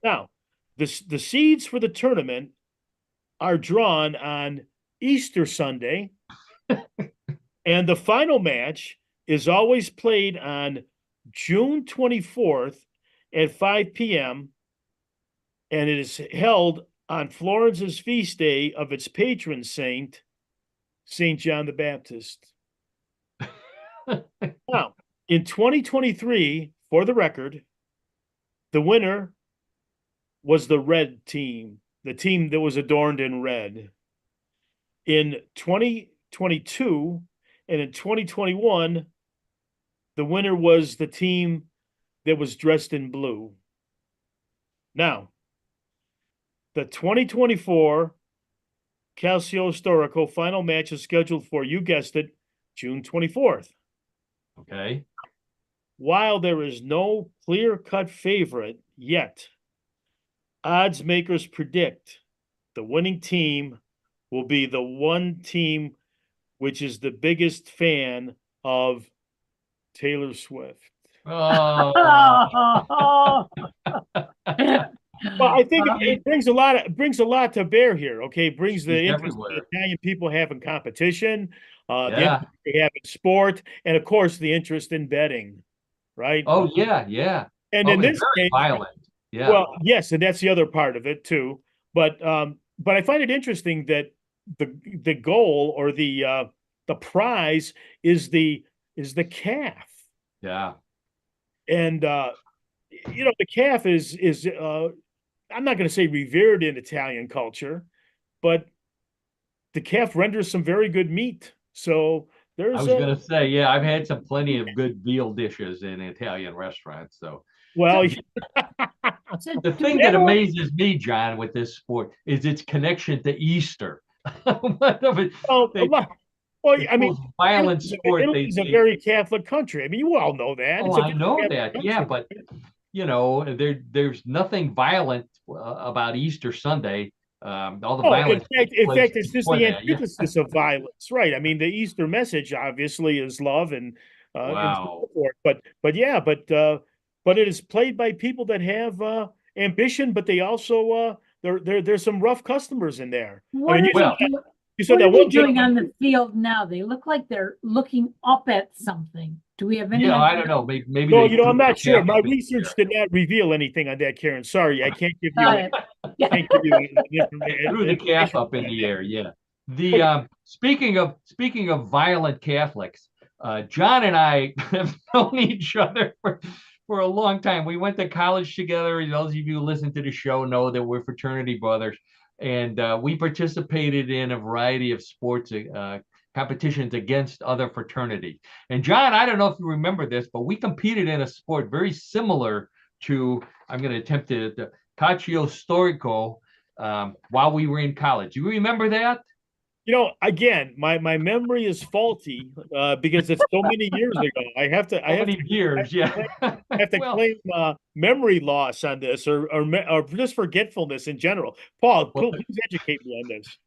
Now, the seeds for the tournament are drawn on Easter Sunday, and the final match is always played on June 24th at 5 p.m. and it is held on Florence's feast day of its patron saint, Saint John the Baptist. Now, in 2023, for the record, the winner was the red team, the team that was adorned in red. In 2022 and in 2021, the winner was the team that was dressed in blue. Now, the 2024 Calcio Storico final match is scheduled for, you guessed it, June 24th. Okay. While there is no clear-cut favorite yet, odds makers predict the winning team will be the one team which is the biggest fan of Taylor Swift. Oh, Well, I think it brings a lot to bear here. Okay, it brings the She's interest of everywhere. Italian people having competition, the Yeah. interest they have in sport, and of course the interest in betting, right? Oh, yeah, yeah. And Oh, in it's this very case, violent. Yeah. well, yes, and that's the other part of it too. But I find it interesting that the goal or the prize is the calf, Yeah. and the calf is I'm not going to say revered in Italian culture, but the calf renders some very good meat. So I there's was gonna say, yeah, I've had some plenty of good veal dishes in Italian restaurants. So well, So the do thing we that know what- amazes me, John, with this sport is its connection to Easter. What of it? well, They, well, it's I the mean, most violent sport. Italy's a very Catholic country. I mean, you all know that. Oh, It's a I very know Catholic that. country. Yeah, but there's nothing violent about Easter Sunday. All the Oh, violence in takes place fact, it's just before the that. Yeah. antithesis of violence, right? I mean, the Easter message obviously is love and so Wow. forth. But it is played by people that have ambition, but they also there's some rough customers in there. I what mean, are Well, you said what that are they one doing gentleman. on the field now? They look like they're looking up at something. Do we have any yeah, I idea? don't know. Maybe No, they I'm threw not the sure. cap My up in the research air. did not reveal anything on that, Karen. Sorry, I can't give you Got it. Yeah. can't give you Threw the cap information up in on the that. air. Yeah. The speaking of violent Catholics, John and I have known each other for a long time. We went to college together. Those of you who listen to the show know that we're fraternity brothers, and we participated in a variety of sports competitions against other fraternities. And John, I don't know if you remember this, but we competed in a sport very similar to, I'm going to attempt the Calcio Storico while we were in college. You remember that? Again, my memory is faulty because it's so many years ago. I have to How many years? Yeah. Well, claim memory loss on this or just forgetfulness in general. Paul, well, please educate me on this.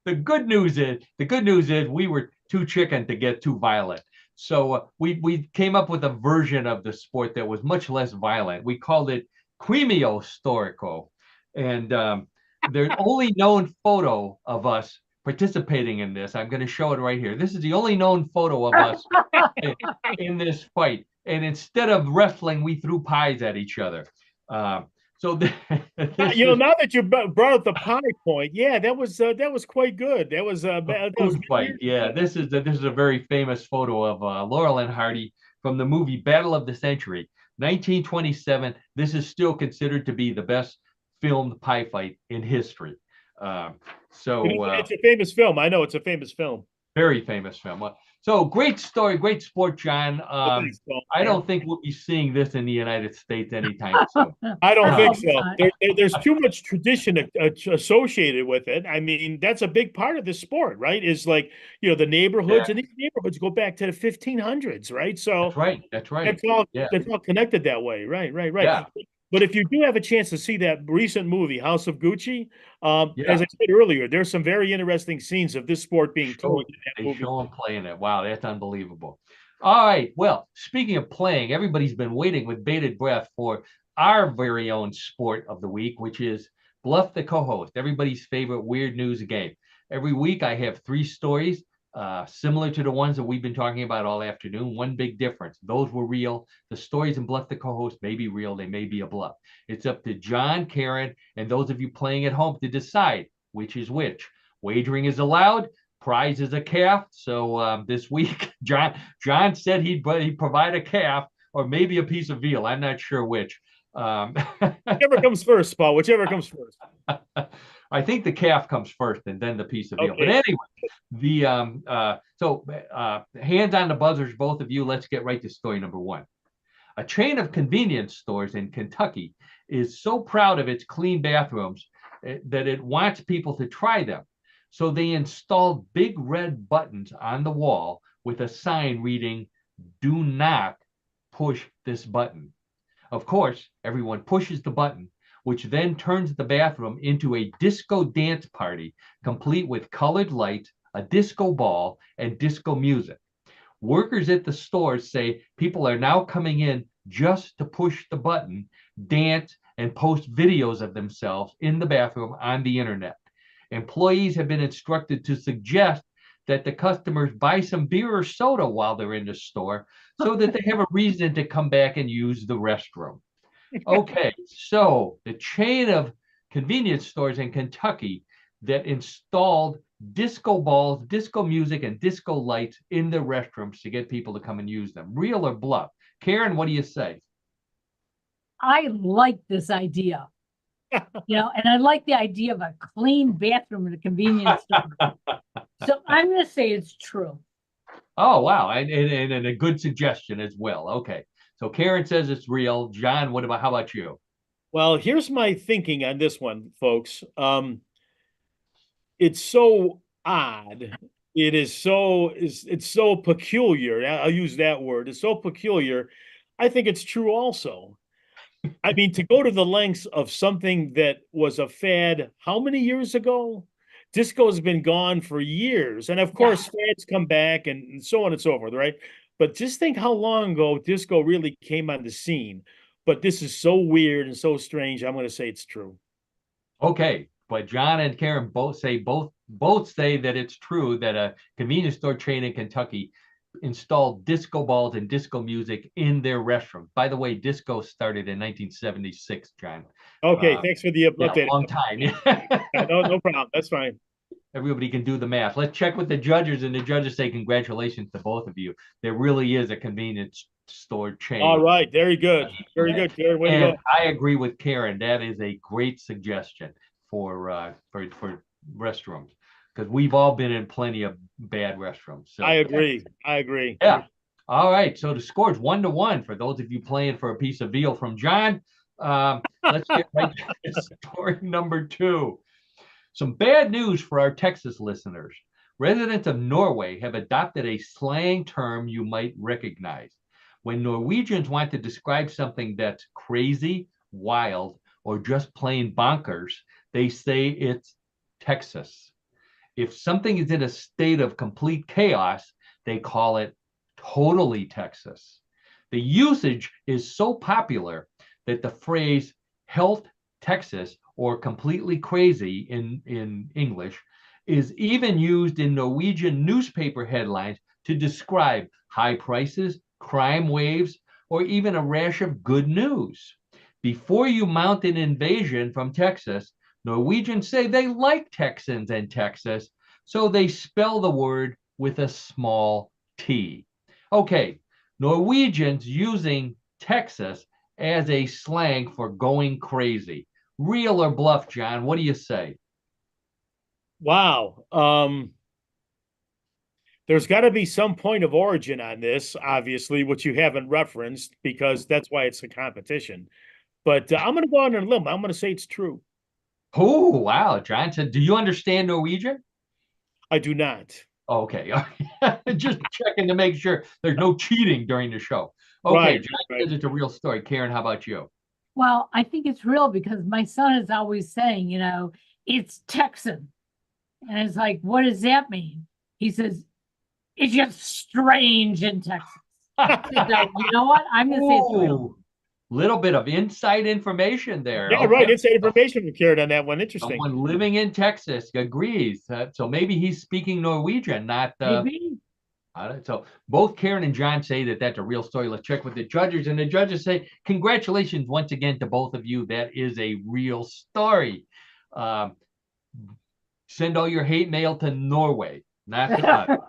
the good news is we were too chicken to get too violent. So we came up with a version of the sport that was much less violent. We called it Quimio Storico, and the only known photo of us participating in this, I'm going to show it right here. This is the only known photo of us in this fight. And instead of wrestling, we threw pies at each other. So now that you brought up the pie point, yeah, that was quite good. That was food fight. Yeah, this is a very famous photo of Laurel and Hardy from the movie Battle of the Century, 1927. This is still considered to be the best filmed pie fight in history. It's a famous film. I know it's a famous film. Very famous film. So great story, great sport, John. I don't think we'll be seeing this in the United States anytime soon. I don't think so. There's too much tradition associated with it. I mean, that's a big part of the sport, right? Is like, the neighborhoods, and these neighborhoods go back to the 1500s, right? So That's right. That's all connected that way. Right. Yeah. But if you do have a chance to see that recent movie, House of Gucci, Yeah. as I said earlier, there's some very interesting scenes of this sport being played in that They movie. show them playing it. Wow, that's unbelievable. All right. Well, speaking of playing, everybody's been waiting with bated breath for our very own sport of the week, which is Bluff the Co-host, everybody's favorite weird news game. Every week I have 3 stories similar to the ones that we've been talking about all afternoon. One big difference: those were real. The stories in Bluff the Co-host may be real, they may be a bluff. It's up to John, Karen, and those of you playing at home to decide which is which. Wagering is allowed. Prize is a calf. So this week, John said he'd provide a calf or maybe a piece of veal. I'm not sure which. Whichever comes first, Paul. Whichever comes first. I think the calf comes first and then the piece of veal. Okay. But anyway, hands on the buzzers, both of you. Let's get right to story number one. A chain of convenience stores in Kentucky is so proud of its clean bathrooms that it wants people to try them. So they installed big red buttons on the wall with a sign reading, "Do not push this button." Of course, everyone pushes the button, which then turns the bathroom into a disco dance party, complete with colored lights, a disco ball, and disco music. Workers at the stores say people are now coming in just to push the button, dance, and post videos of themselves in the bathroom on the internet. Employees have been instructed to suggest that the customers buy some beer or soda while they're in the store so that they have a reason to come back and use the restroom. Okay, so the chain of convenience stores in Kentucky that installed disco balls, disco music, and disco lights in their restrooms to get people to come and use them. Real or bluff? Karen, what do you say? I like this idea. And I like the idea of a clean bathroom in a convenience store. So I'm going to say it's true. Oh, wow. And a good suggestion as well. Okay. So Karen says it's real. John, how about you? Well, here's my thinking on this one, folks. It's so odd. It's so peculiar. I'll use that word. It's so peculiar. I think it's true also. I mean, to go to the lengths of something that was a fad, how many years ago? Disco's been gone for years. And of course, fads come back and so on and so forth, right? But just think how long ago disco really came on the scene. But this is so weird and so strange. I'm going to say it's true. Okay. But John and Karen both say that it's true that a convenience store chain in Kentucky installed disco balls and disco music in their restaurant. By the way, disco started in 1976, John. Okay, thanks for the update. Yeah, long time. No problem. That's fine. Everybody can do the math. Let's check with the judges, and the judges say congratulations to both of you. There really is a convenience store chain. All right, very good. Very good, Karen. Way to go. I agree with Karen. That is a great suggestion for restrooms, because we've all been in plenty of bad restrooms. So I agree. Yeah. All right. So the score is 1-1 for those of you playing for a piece of veal from John. Let's get right to story number 2. Some bad news for our Texas listeners. Residents of Norway have adopted a slang term you might recognize. When Norwegians want to describe something that's crazy, wild, or just plain bonkers, they say it's Texas. If something is in a state of complete chaos, they call it totally Texas. The usage is so popular that the phrase health Texas, or completely crazy in English, is even used in Norwegian newspaper headlines to describe high prices, crime waves, or even a rash of good news. Before you mount an invasion from Texas, Norwegians say they like Texans and Texas, so they spell the word with a small t. Okay, Norwegians using Texas as a slang for going crazy. Real or bluff, John? What do you say? Wow. There's got to be some point of origin on this, obviously, which you haven't referenced, because that's why it's a competition. But I'm going to go on a limb. I'm going to say it's true. Oh, wow. John said, do you understand Norwegian? I do not. Okay. Just checking to make sure there's no cheating during the show. Okay, Right, John says it's a real story. Karen, how about you? Well, I think it's real because my son is always saying, it's Texan. And it's like, what does that mean? He says, it's just strange in Texas. So, you know what? I'm going to say it's real. Little bit of inside information there. Yeah, right. Inside information we carried on that one. Interesting. Someone living in Texas agrees. So maybe he's speaking Norwegian, not Maybe. so both Karen and John say that that's a real story. Let's check with the judges, and the judges say, congratulations once again to both of you. That is a real story. Send all your hate mail to Norway, not to us.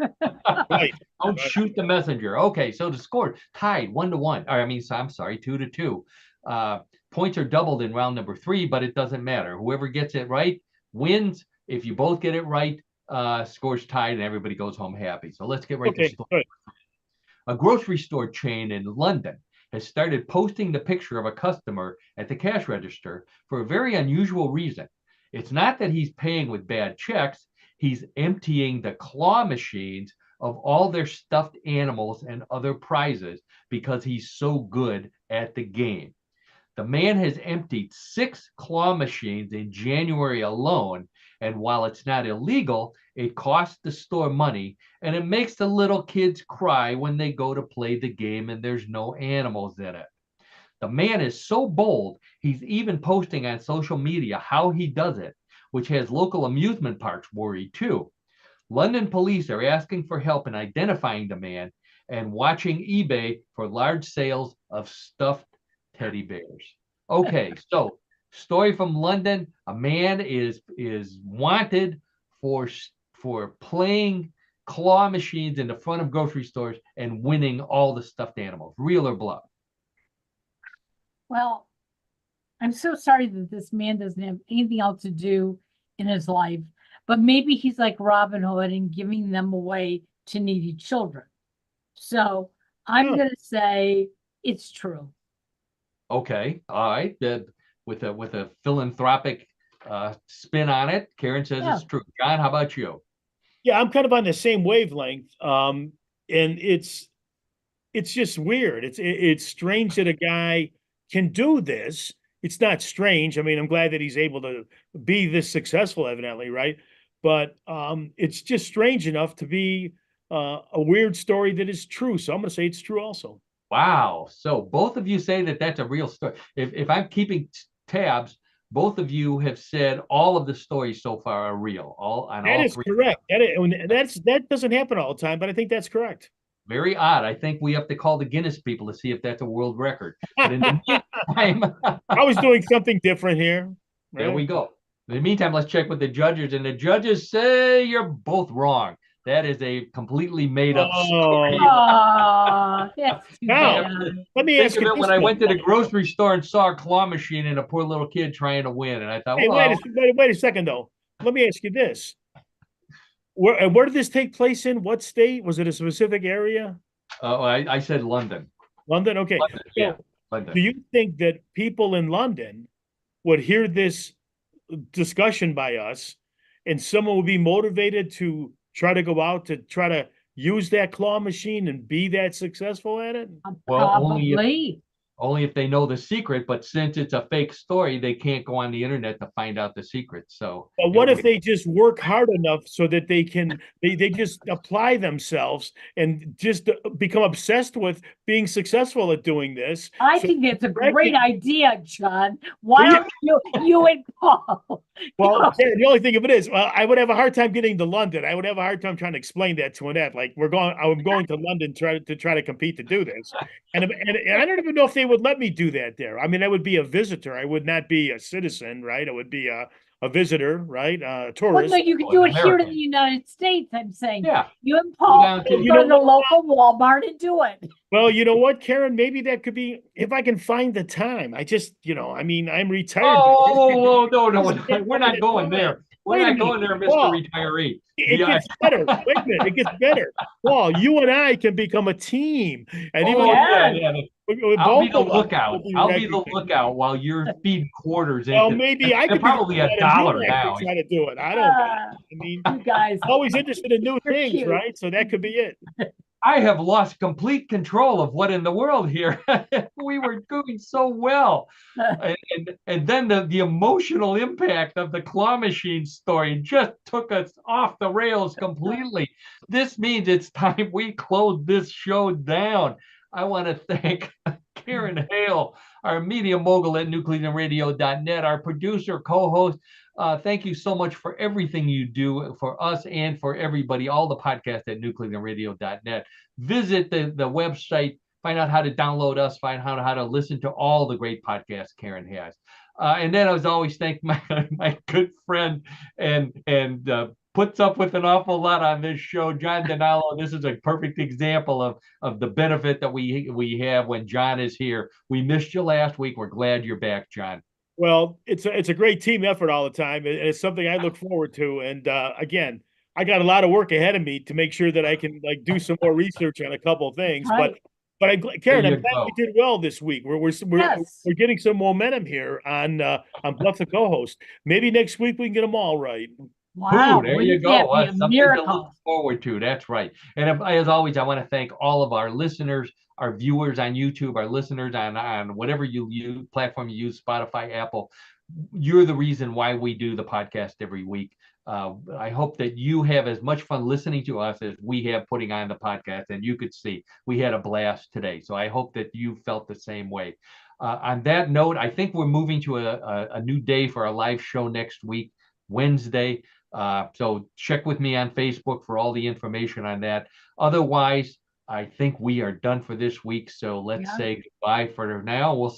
Right. Don't shoot the messenger. Okay, so the score tied 1-1. Or I'm sorry, 2-2. Points are doubled in round number 3, but it doesn't matter. Whoever gets it right wins. If you both get it right, scores tied and everybody goes home happy. So let's get right to the story. Good. A grocery store chain in London has started posting the picture of a customer at the cash register for a very unusual reason. It's not that he's paying with bad checks. He's emptying the claw machines of all their stuffed animals and other prizes because he's so good at the game. The man has emptied 6 claw machines in January alone, and while it's not illegal, it costs the store money, and it makes the little kids cry when they go to play the game and there's no animals in it. The man is so bold, he's even posting on social media how he does it, which has local amusement parks worried too. London police are asking for help in identifying the man and watching eBay for large sales of stuffed teddy bears. Okay, so story from London. A man is wanted for playing claw machines in the front of grocery stores and winning all the stuffed animals. Real or bluff? Well, I'm so sorry that this man doesn't have anything else to do in his life, but maybe he's like Robin Hood and giving them away to needy children. So I'm going to say it's true. Okay, all right. With a philanthropic spin on it, Karen says it's true. John, how about you? Yeah, I'm kind of on the same wavelength. And it's just weird. It's strange that a guy can do this. It's not strange. I mean, I'm glad that he's able to be this successful, evidently, right? But it's just strange enough to be a weird story that is true. So I'm going to say it's true also. Wow. So both of you say that that's a real story. If I'm keeping tabs, both of you have said all of the stories so far are real. That is correct. That doesn't happen all the time, but I think that's correct. Very odd. I think we have to call the Guinness people to see if that's a world record. But in the meantime, I was doing something different here. Right? There we go. In the meantime, let's check with the judges, and the judges say you're both wrong. That is a completely made up story. Now, let me ask you. When I went to the grocery store and saw a claw machine and a poor little kid trying to win, and I thought, hey, wait a second though. Let me ask you this: where did this take place in? What state? Was it a specific area? I said London. London. Okay. London, so, yeah, London. Do you think that people in London would hear this discussion by us, and someone would be motivated to try to go out to try to use that claw machine and be that successful at it? Well, only if they know the secret, but since it's a fake story, they can't go on the internet to find out the secret. So but what if they just work hard enough so that they can they just apply themselves and just become obsessed with being successful at doing this? I think that's a great idea, John. Why don't you and Paul? Well, the only thing of it is, I would have a hard time getting to London. I would have a hard time trying to explain that to Annette. Like I'm going to London to try to compete to do this, and I don't even know if they would let me do that there. I mean, I would be a visitor. I would not be a citizen, right? I would be a visitor, right? A tourist. Well, no, you can do it here in the United States. I'm saying, you and go Paul go to the local Walmart and do it. Well, you know what, Karen? Maybe that could be if I can find the time. I just, I mean, I'm retired. Oh, no, we're not going there. We're not going there, Mr. Paul, Retiree. It gets better. Wait a minute, it gets better. Paul, you and I can become a team, and I'll be the lookout. I'll be the lookout while you're feeding quarters. Well, maybe I could probably $1 now. Try to do it. I don't know. I mean, you guys always interested in new things, cute. right? So that could be it. I have lost complete control of what in the world here. We were doing so well. And then the emotional impact of the claw machine story just took us off the rails completely. This means it's time we close this show down. I want to thank Karen Hale our media mogul at newclevelandradio.net, our producer, co-host. Thank you so much for everything you do for us and for everybody, all the podcasts at newclevelandradio.net. Visit the website, find out how to download us, find out how to listen to all the great podcasts Karen has. And then, as always, thank my good friend and puts up with an awful lot on this show, John DiNallo. This is a perfect example of the benefit that we have when John is here. We missed you last week. We're glad you're back, John. Well, it's a great team effort all the time, and it's something I look forward to. And again, I got a lot of work ahead of me to make sure that I can do some more research on a couple of things. Right. But Karen, I'm glad go. we did well this week. We're getting some momentum here on Bluff the co-host. Maybe next week we can get them all right. Wow, ooh, there you go. Something miracle. to look forward to. That's right. And as always, I want to thank all of our listeners, our viewers on YouTube, our listeners on whatever you use, platform you use, Spotify, Apple. You're the reason why we do the podcast every week. I hope that you have as much fun listening to us as we have putting on the podcast. And you could see we had a blast today. So I hope that you felt the same way. On that note, I think we're moving to a new day for our live show next week, Wednesday. So check with me on Facebook for all the information on that. Otherwise, I think we are done for this week. So let's say goodbye for now. We'll